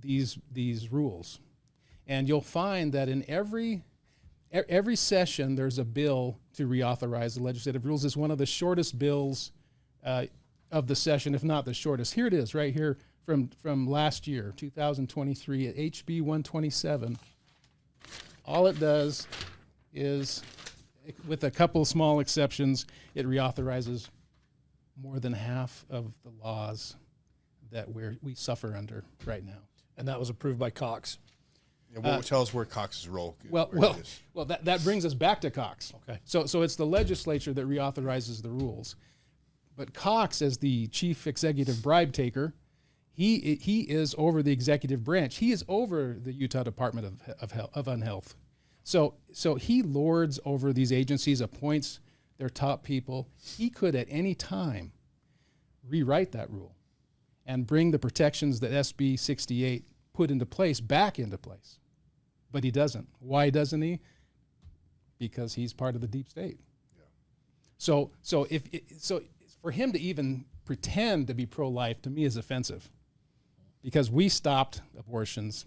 these rules. And you'll find that in every session there's a bill to reauthorize the legislative rules. It's one of the shortest bills of the session, if not the shortest. Here it is, right here from last year, 2023, at HB 127. All it does is, with a couple small exceptions, it reauthorizes more than half of the laws that we suffer under right now. And that was approved by Cox. Yeah, tell us where Cox's role is. Well, that brings us back to Cox. Okay. So it's the legislature that reauthorizes the rules. But Cox, as the chief executive bribe taker, he is over the executive branch. He is over the Utah Department of Unhealth. So he lords over these agencies, appoints their top people. He could at any time rewrite that rule and bring the protections that SB 68 put into place back into place. But he doesn't. Why doesn't he? Because he's part of the deep state. Yeah. So for him to even pretend to be pro-life, to me, is offensive, because we stopped abortions.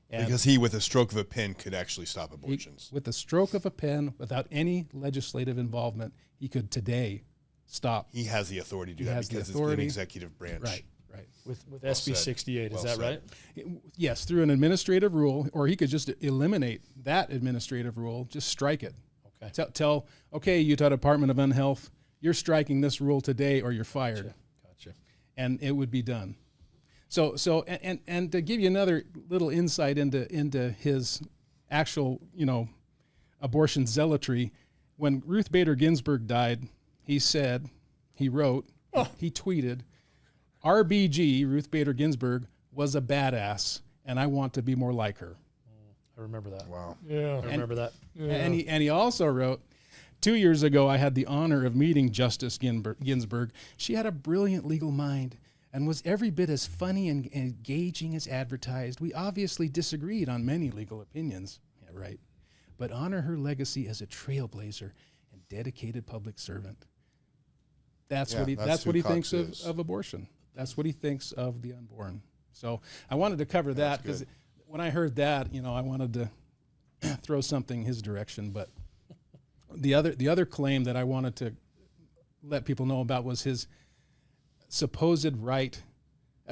Because he, with a stroke of a pen, could actually stop abortions. With a stroke of a pen, without any legislative involvement, he could today stop. He has the authority to do that because it's an executive branch. Right. With SB 68, is that right? Yes, through an administrative rule, or he could just eliminate that administrative rule, just strike it. Okay. Okay, Utah Department of Unhealth, you're striking this rule today or you're fired. Gotcha. And it would be done. And to give you another little insight into his actual, abortion zealotry, when Ruth Bader Ginsburg died, he wrote, he tweeted, RBG, Ruth Bader Ginsburg, was a badass, and I want to be more like her. I remember that. Wow. Yeah. I remember that. Yeah. And he also wrote, 2 years ago, I had the honor of meeting Justice Ginsburg. She had a brilliant legal mind and was every bit as funny and engaging as advertised. We obviously disagreed on many legal opinions. Yeah, right. But honor her legacy as a trailblazer and dedicated public servant. That's what he thinks of abortion. That's what he thinks of the unborn. So I wanted to cover that because when I heard that, I wanted to throw something his direction. But the other claim that I wanted to let people know about was his supposed right,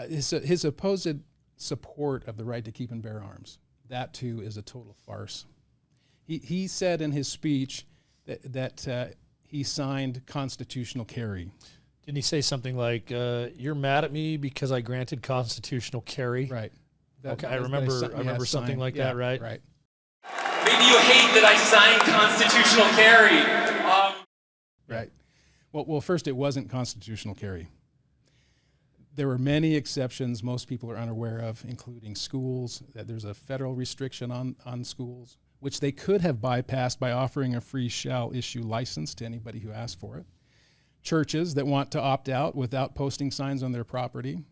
his supposed support of the right to keep and bear arms. That too is a total farce. He said in his speech that he signed constitutional carry. Didn't he say something like, "You're mad at me because I granted constitutional carry"? Right. Okay, I remember something like that. Right. Right. Maybe you hate that I signed constitutional carry. Right. Well, first, it wasn't constitutional carry. There were many exceptions most people are unaware of, including schools. That there's a federal restriction on schools, which they could have bypassed by offering a free shall issue license to anybody who asks for it. Churches that want to opt out without posting signs on their property.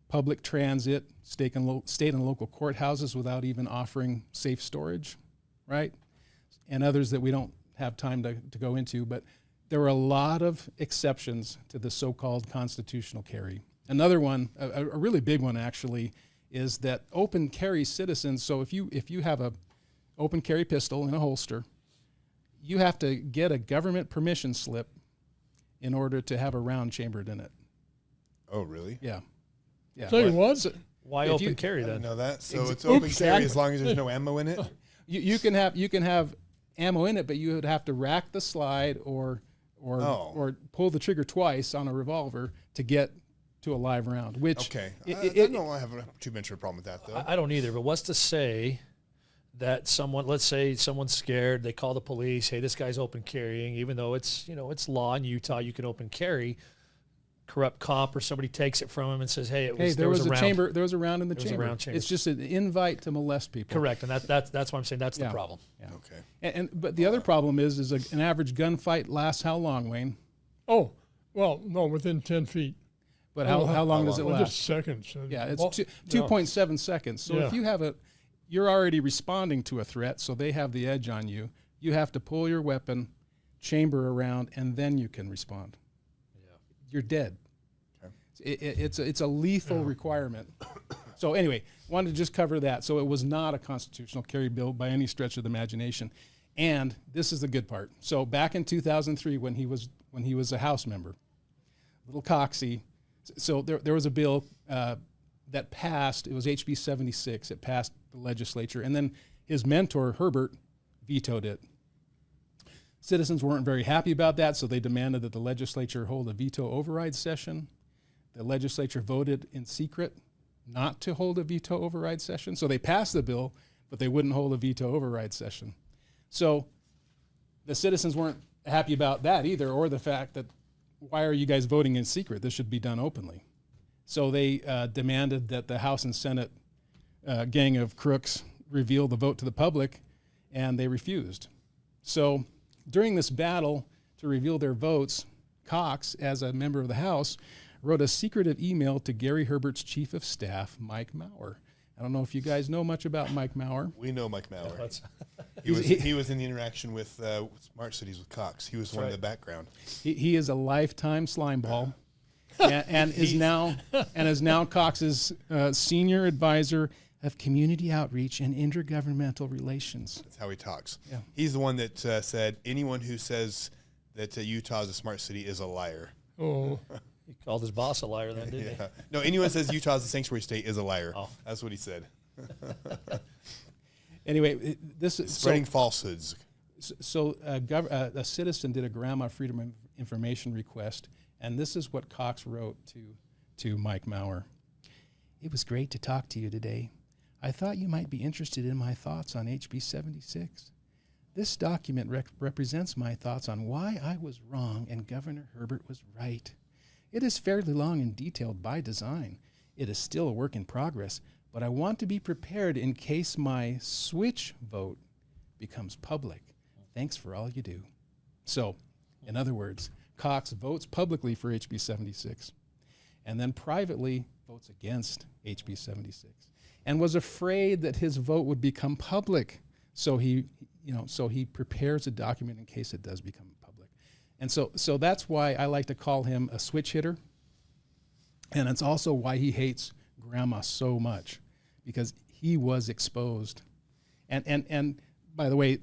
Public transit, state and local courthouses without even offering safe storage, right? And others that we don't have time to go into, but there were a lot of exceptions to the so-called constitutional carry. Another one, a really big one actually, is that open carry citizens, so if you have a open carry pistol in a holster, you have to get a government permission slip in order to have a round chambered in it. Oh, really? Yeah. Yeah. Say what? So Why if open you- carry I then? didn't know that. So it's open carry as long as there's no ammo in it? you can have ammo in it, but you would have to rack the slide or pull the trigger twice on a revolver to get to a live round. Which Okay. I don't have too much of a problem with that, though. I don't either. But what's to say that let's say someone's scared, they call the police, hey, this guy's open carrying, even though it's law in Utah, you can open carry. Corrupt cop or somebody takes it from him and says, hey, there was a round. chamber. There was a round in the There was a chamber. round chamber. It's just an invite to molest people. Correct, and that's what I'm saying. That's the problem. Yeah. Okay. But the other problem is an average gunfight lasts how long, Wayne? Oh, well, no, within 10 feet. But how long does it Well, last? just seconds. Yeah, it's Well, 2.7 seconds. So Yeah. if you're already responding to a threat, so they have the edge on you. You have to pull your weapon, chamber around, and then you can respond. Yeah. You're dead. It's a lethal requirement. So anyway, wanted to just cover that. So it was not a constitutional carry bill by any stretch of the imagination. And this is the good part. So back in 2003, when he was a House member, a little coxy. So there was a bill that passed. It was HB 76. It passed the legislature, and then his mentor Herbert vetoed it. Citizens weren't very happy about that, so they demanded that the legislature hold a veto override session. The legislature voted in secret not to hold a veto override session. So they passed the bill, but they wouldn't hold a veto override session. So the citizens weren't happy about that either, or the fact that, why are you guys voting in secret? This should be done openly. So they demanded that the House and Senate gang of crooks reveal the vote to the public, and they refused. So during this battle to reveal their votes, Cox, as a member of the House, wrote a secretive email to Gary Herbert's chief of staff, Mike Maurer. I don't know if you guys know much about Mike Maurer. We know Mike Maurer. He- He was in the interaction with Smart Cities with Cox. He was one in the background. He is a lifetime slimeball, and is now Cox's senior advisor of community outreach and intergovernmental relations. That's how he talks. Yeah. He's the one that said anyone who says that Utah is a smart city is a liar. Oh, He called his boss a liar then, didn't Yeah. No, anyone says Utah is a sanctuary state is a liar. Oh. That's what he said. Anyway, this is Spreading falsehoods. So a citizen did a Grandma Freedom of Information request, and this is what Cox wrote to Mike Maurer. It was great to talk to you today. I thought you might be interested in my thoughts on HB 76. This document represents my thoughts on why I was wrong and Governor Herbert was right. It is fairly long and detailed by design. It is still a work in progress, but I want to be prepared in case my switch vote becomes public. Thanks for all you do. So, in other words, Cox votes publicly for HB 76 and then privately votes against HB 76 and was afraid that his vote would become public. So he prepares a document in case it does become public. And so that's why I like to call him a switch hitter. And it's also why he hates Grandma so much, because he was exposed. And by the way,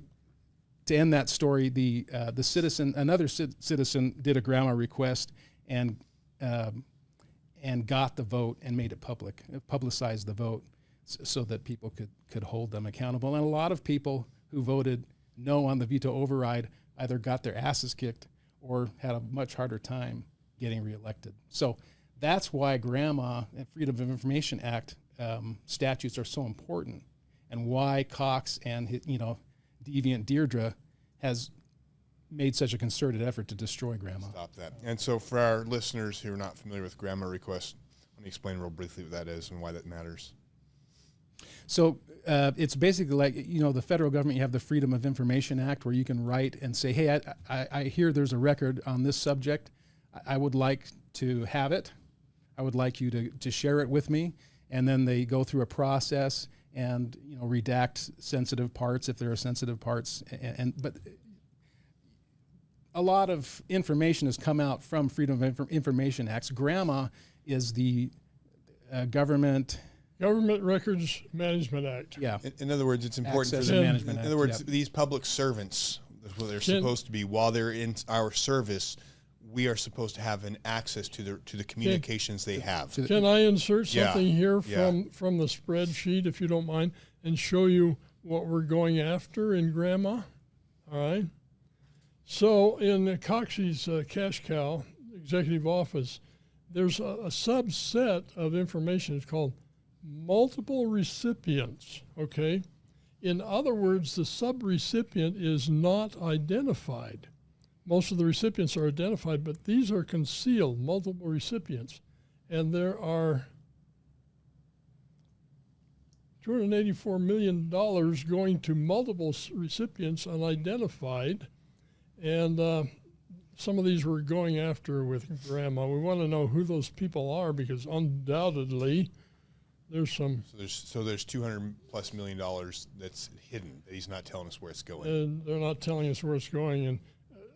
to end that story, another citizen did a Grandma request and got the vote and made it public, publicized the vote so that people could hold them accountable. And a lot of people who voted no on the veto override either got their asses kicked or had a much harder time getting reelected. So that's why Grandma and Freedom of Information Act statutes are so important, and why Cox and deviant Deirdre has made such a concerted effort to destroy Grandma. Stop that. And so for our listeners who are not familiar with Grandma request, let me explain real briefly what that is and why that matters. So it's basically like, the federal government, you have the Freedom of Information Act where you can write and say, hey, I hear there's a record on this subject. I would like to have it. I would like you to share it with me. And then they go through a process and redact sensitive parts if there are sensitive parts. But a lot of information has come out from Freedom of Information Acts. Grandma is the Government Records Management Act. Yeah. In other words, it's important Access for them. Management In Act, other words, yep. these public servants, that's what they're supposed to be. While they're in our service, we are supposed to have an access to the communications they have. Can I insert something here Yeah. from the spreadsheet, if you don't mind, and show you what we're going after in Grandma? All right. So in Coxey's cash cow executive office, there's a subset of information. It's called multiple recipients. Okay. In other words, the subrecipient is not identified. Most of the recipients are identified, but these are concealed, multiple recipients. And there are $284 million going to multiple recipients unidentified. And some of these we're going after with Grandma. We want to know who those people are, because undoubtedly there's some. So there's $200+ million that's hidden that he's not telling us where it's going. And they're not telling us where it's going. And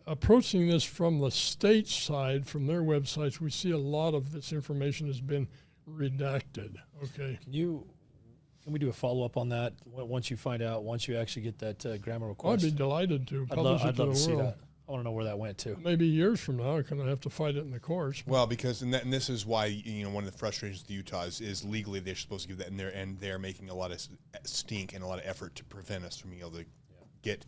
approaching this from the state side, from their websites, we see a lot of this information has been redacted. Okay. Can we do a follow-up on that once you actually get that Grandma I'd request? be delighted to I'd publish love it to to the see world. that. I want to know where that went to. Maybe years from now, I'm going to have to fight it in the courts. Well, because and this is why one of the frustrations with Utah is legally they're supposed to give that in there, and they're making a lot of stink and a lot of effort to prevent us from being able to get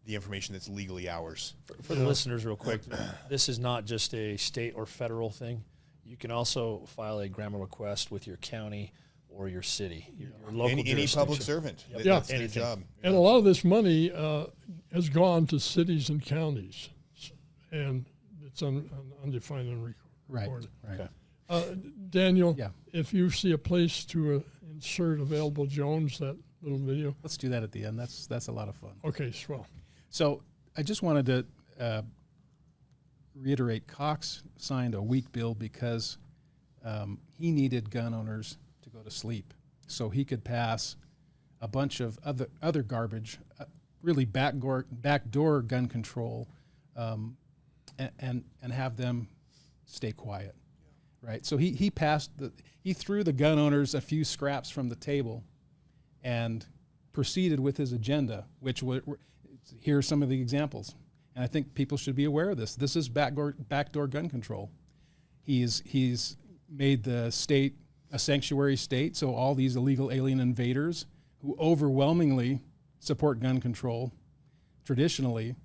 the information that's legally ours. For the listeners, real quick, this is not just a state or federal thing. You can also file a Grandma request with your county or your city, your local Any public jurisdiction. servant. Yeah. That's their Anything. job. And a lot of this money has gone to cities and counties, and it's undefined and recorded. Right. Okay. Daniel, Yeah. if you see a place to insert Available Jones, that little video. Let's do that at the end. That's a lot of fun. Okay, swell. So I just wanted to reiterate, Cox signed a weak bill because he needed gun owners to go to sleep so he could pass a bunch of other garbage, really backdoor gun control, and have them stay quiet, right? So he threw the gun owners a few scraps from the table and proceeded with his agenda, which here are some of the examples. And I think people should be aware of this. This is backdoor gun control. He's made the state a sanctuary state, so all these illegal alien invaders who overwhelmingly support gun control, traditionally,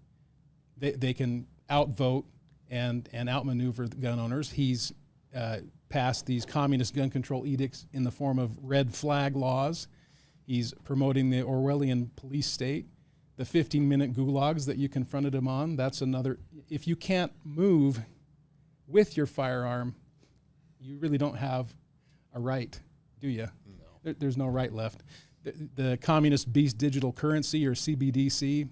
they can outvote and outmaneuver the gun owners. He's passed these communist gun control edicts in the form of red flag laws. He's promoting the Orwellian police state. The 15-minute gulags that you confronted him on, that's another. If you can't move with your firearm, you really don't have a right, do you? No. There's no right left. The Communist Beast Digital Currency, or CBDC,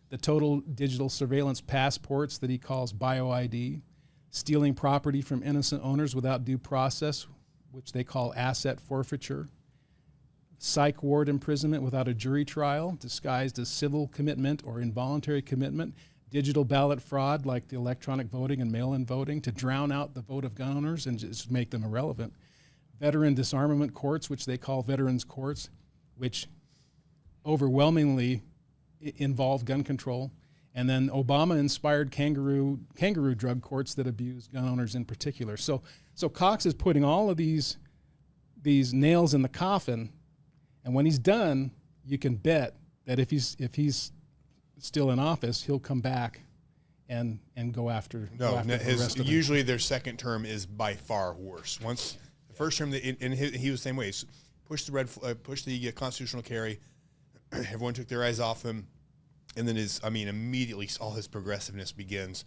the total digital surveillance passports that he calls bio-ID, stealing property from innocent owners without due process, which they call asset forfeiture, psych ward imprisonment without a jury trial, disguised as civil commitment or involuntary commitment, digital ballot fraud like the electronic voting and mail-in voting to drown out the vote of gun owners and just make them irrelevant, veteran disarmament courts, which they call veterans courts, which overwhelmingly involve gun control, and then Obama-inspired kangaroo drug courts that abuse gun owners in particular. So Cox is putting all of these nails in the coffin, and when he's done, you can bet that if he's still in office, he'll come back and go after. Usually their second term is by far worse. Once the first term, he was the same way. Push the constitutional carry. Everyone took their eyes off him, and then immediately all his progressiveness begins.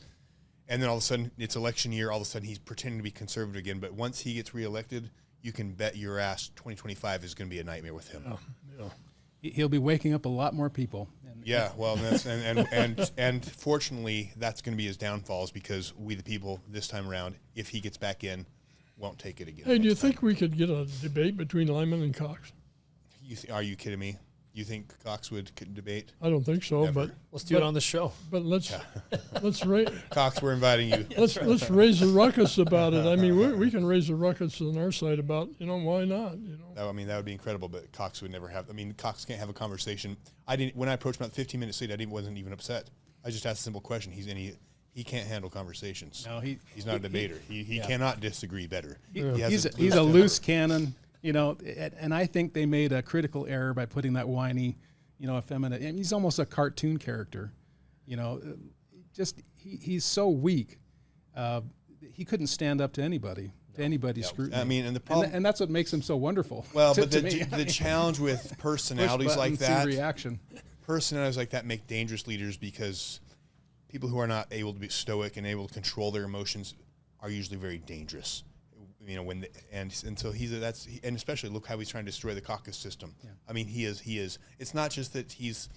And then all of a sudden, it's election year. All of a sudden, he's pretending to be conservative again. But once he gets reelected, you can bet your ass 2025 is going to be a nightmare with him. He'll be waking up a lot more people. And fortunately, that's going to be his downfalls, because we the people this time around, if he gets back in, won't take it again. Hey, do you think we could get a debate between Lyman and Cox? Are you kidding me? You think Cox would debate? I don't think so, Never. but let's do it on the show. But let's Cox, we're inviting you. Let's raise a ruckus about it. I mean, we can raise a ruckus on our side about, why not? That would be incredible, but Cox would never have. Cox can't have a conversation. When I approached him about 15 minutes late, wasn't even upset. I just asked a simple question. He can't handle conversations. No, he's not a debater. He cannot disagree better. He's a loose cannon. And I think they made a critical error by putting that whiny, effeminate. And he's almost a cartoon character, he's so weak. He couldn't stand up to anybody, anybody's scrutiny. And the problem, and that's what makes him so wonderful. Well, but the challenge with personalities like that, personalities like that make dangerous leaders, because people who are not able to be stoic and able to control their emotions are usually very dangerous. And especially look how he's trying to destroy the caucus system. Yeah. He is. It's not just that he's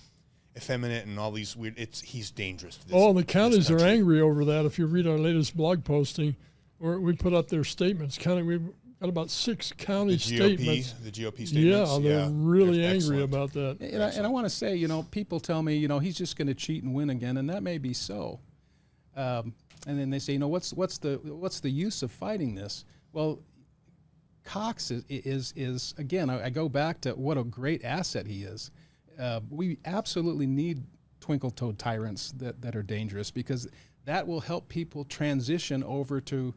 effeminate and all these weird. He's dangerous. The counties are angry over that. If you read our latest blog posting, where we put up their statements, we've got about 6 county statements. The GOP statements. Yeah, they're really angry about that. And I want to say, people tell me, he's just going to cheat and win again, and that may be so. And then they say, what's the use of fighting this? Well, Cox is again, I go back to what a great asset he is. We absolutely need twinkle-toed tyrants that are dangerous, because that will help people transition over to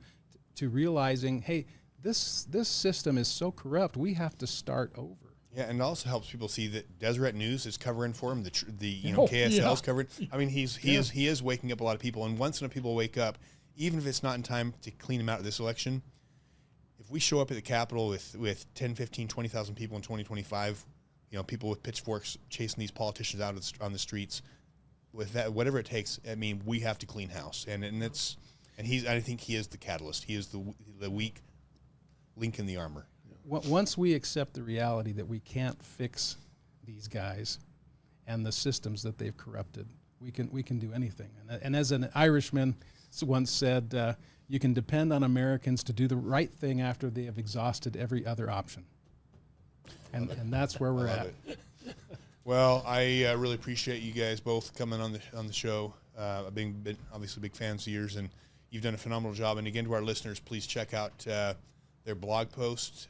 realizing, hey, this system is so corrupt, we have to start over. Yeah, and it also helps people see that Deseret News is covering for him. KSL is covering. He is waking up a lot of people, and once enough people wake up, even if it's not in time to clean him out of this election. If we show up at the Capitol with 10, 15, 20,000 people in 2025, people with pitchforks chasing these politicians out on the streets, with that, whatever it takes, we have to clean house. I think he is the catalyst. He is the weak link in the armor. Once we accept the reality that we can't fix these guys and the systems that they've corrupted, we can do anything. And as an Irishman once said, you can depend on Americans to do the right thing after they have exhausted every other option. And that's where we're at. Well, I really appreciate you guys both coming on the show. I've been obviously big fans of yours, and you've done a phenomenal job. And again, to our listeners, please check out their blog post.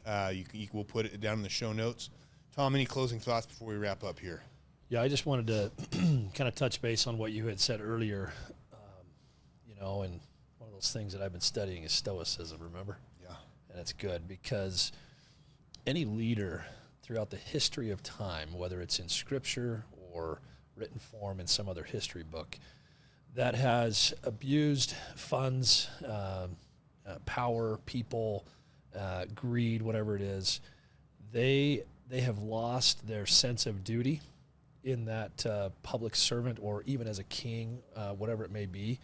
We'll put it down in the show notes. Tom, any closing thoughts before we wrap up here? Yeah, I just wanted to kind of touch base on what you had said earlier, and one of those things that I've been studying is stoicism, remember? Yeah. And it's good because any leader throughout the history of time, whether it's in scripture or written form in some other history book, that has abused funds, power, people, greed, whatever it is, they have lost their sense of duty in that public servant, or even as a king, whatever it may be,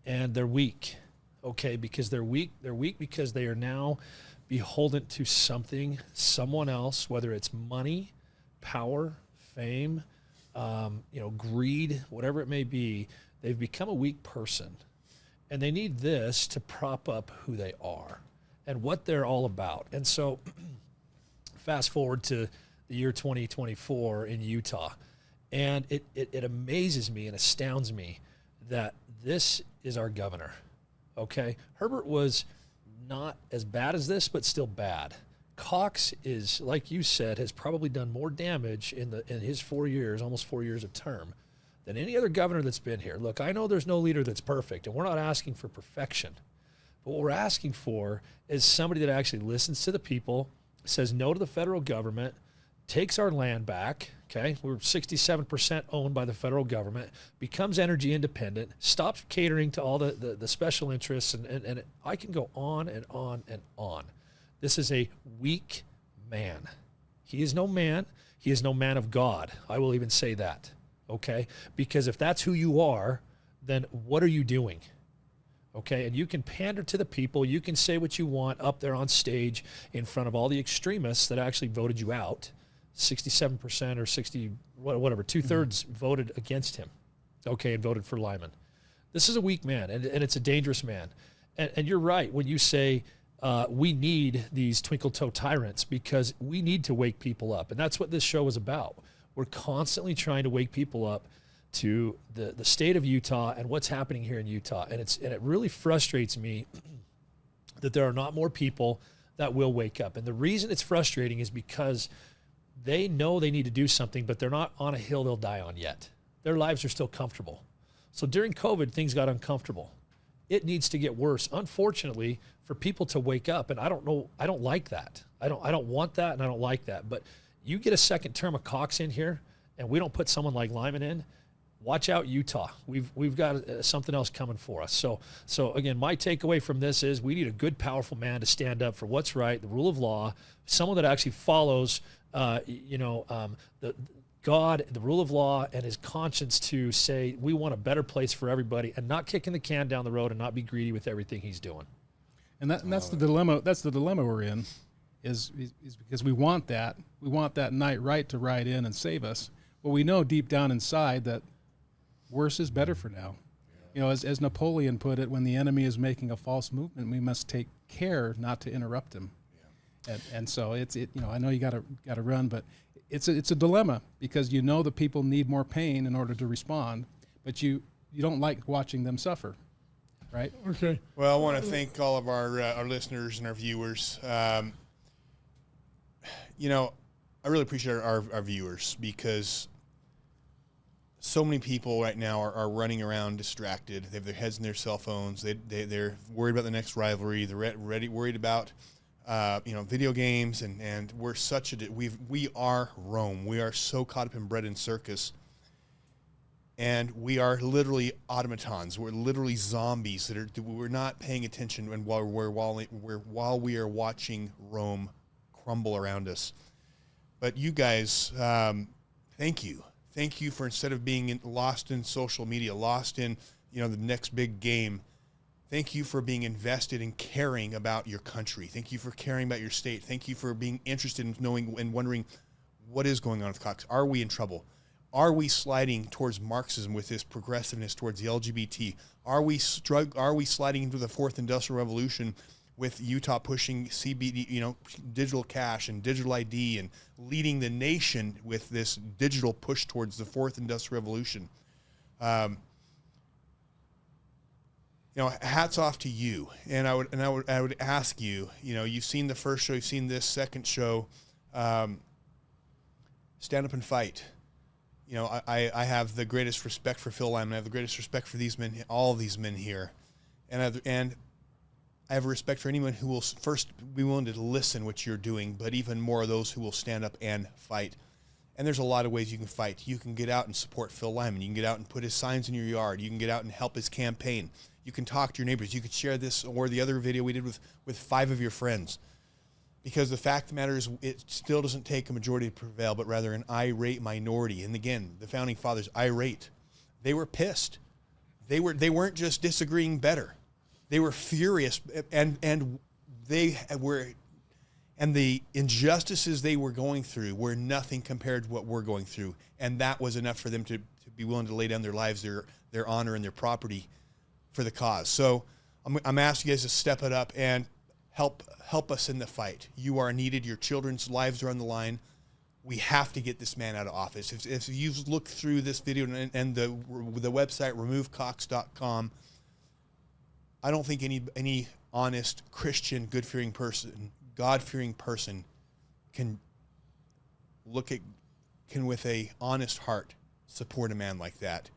and they're weak. Okay, because they're weak. They're weak because they are now beholden to something, someone else, whether it's money, power, fame, greed, whatever it may be. They've become a weak person, and they need this to prop up who they are and what they're all about. And so fast forward to the year 2024 in Utah, and it amazes me and astounds me that this is our governor. Okay, Herbert was not as bad as this, but still bad. Cox is, like you said, has probably done more damage in his 4 years, almost 4 years of term, than any other governor that's been here. Look, I know there's no leader that's perfect, and we're not asking for perfection. But what we're asking for is somebody that actually listens to the people, says no to the federal government, takes our land back. Okay, we're 67% owned by the federal government, becomes energy independent, stops catering to all the special interests, and I can go on and on and on. This is a weak man. He is no man. He is no man of God. I will even say that, okay? Because if that's who you are, then what are you doing? Okay, and you can pander to the people. You can say what you want up there on stage in front of all the extremists that actually voted you out. 67% or 60, whatever, 2/3 voted against him, okay, and voted for Lyman. This is a weak man, and it's a dangerous man. And you're right when you say we need these twinkle-toe tyrants, because we need to wake people up, and that's what this show is about. We're constantly trying to wake people up to the state of Utah and what's happening here in Utah, and it really frustrates me that there are not more people that will wake up. And the reason it's frustrating is because they know they need to do something, but they're not on a hill they'll die on yet. Their lives are still comfortable. So during COVID, things got uncomfortable. It needs to get worse, unfortunately, for people to wake up. And I don't know, I don't like that. I don't want that, and I don't like that. But you get a second term of Cox in here, and we don't put someone like Lyman in, watch out, Utah. We've got something else coming for us. So again, my takeaway from this is we need a good, powerful man to stand up for what's right, the rule of law, someone that actually follows the God, the rule of law, and his conscience to say we want a better place for everybody, and not kicking the can down the road and not be greedy with everything he's doing. And that's the dilemma. That's the dilemma we're in, is because we want that night right to ride in and save us. But we know deep down inside that worse is better for now. You know, as Napoleon put it, when the enemy is making a false movement, we must take care not to interrupt him. And so I know you got to run, but it's a dilemma, because you know the people need more pain in order to respond, but you don't like watching them suffer, right? Okay. Well, I want to thank all of our listeners and our viewers. I really appreciate our viewers, because so many people right now are running around distracted. They have their heads in their cell phones. They're worried about the next rivalry. They're worried about video games, and we're we are Rome. We are so caught up in bread and circus, and we are literally automatons. We're literally zombies we're not paying attention, and while we are watching Rome crumble around us. But you guys, thank you for, instead of being lost in social media, lost in the next big game. Thank you for being invested in caring about your country. Thank you for caring about your state. Thank you for being interested in knowing and wondering what is going on with Cox. Are we in trouble? Are we sliding towards Marxism with this progressiveness towards the LGBT? Are we sliding into the fourth industrial revolution with Utah pushing CBD, digital cash and digital ID, and leading the nation with this digital push towards the fourth industrial revolution? Hats off to you. And I would ask you, you've seen the first show, you've seen this second show, stand up and fight. I have the greatest respect for Phil Lyman. I have the greatest respect for these men, all of these men here. And I have respect for anyone who will first be willing to listen what you're doing, but even more those who will stand up and fight. And there's a lot of ways you can fight. You can get out and support Phil Lyman. You can get out and put his signs in your yard. You can get out and help his campaign. You can talk to your neighbors. You could share this or the other video we did with 5 of your friends. Because the fact of the matter is, it still doesn't take a majority to prevail, but rather an irate minority. And again, the founding fathers, irate. They were pissed. They weren't just disagreeing better. They were furious, and the injustices they were going through were nothing compared to what we're going through. And that was enough for them to be willing to lay down their lives, their honor, and their property for the cause. So I'm asking you guys to step it up and help us in the fight. You are needed. Your children's lives are on the line. We have to get this man out of office. If you've looked through this video and the website removecox.com, I don't think any honest Christian, God-fearing person can with a honest heart support a man like that.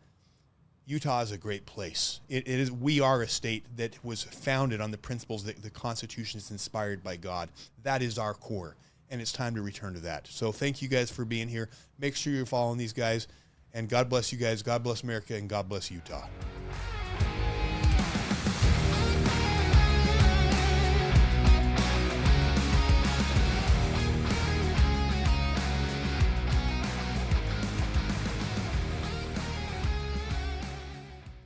Utah is a great place. We are a state that was founded on the principles that the Constitution is inspired by God. That is our core, and it's time to return to that. So thank you guys for being here. Make sure you're following these guys, and God bless you guys. God bless America, and God bless Utah.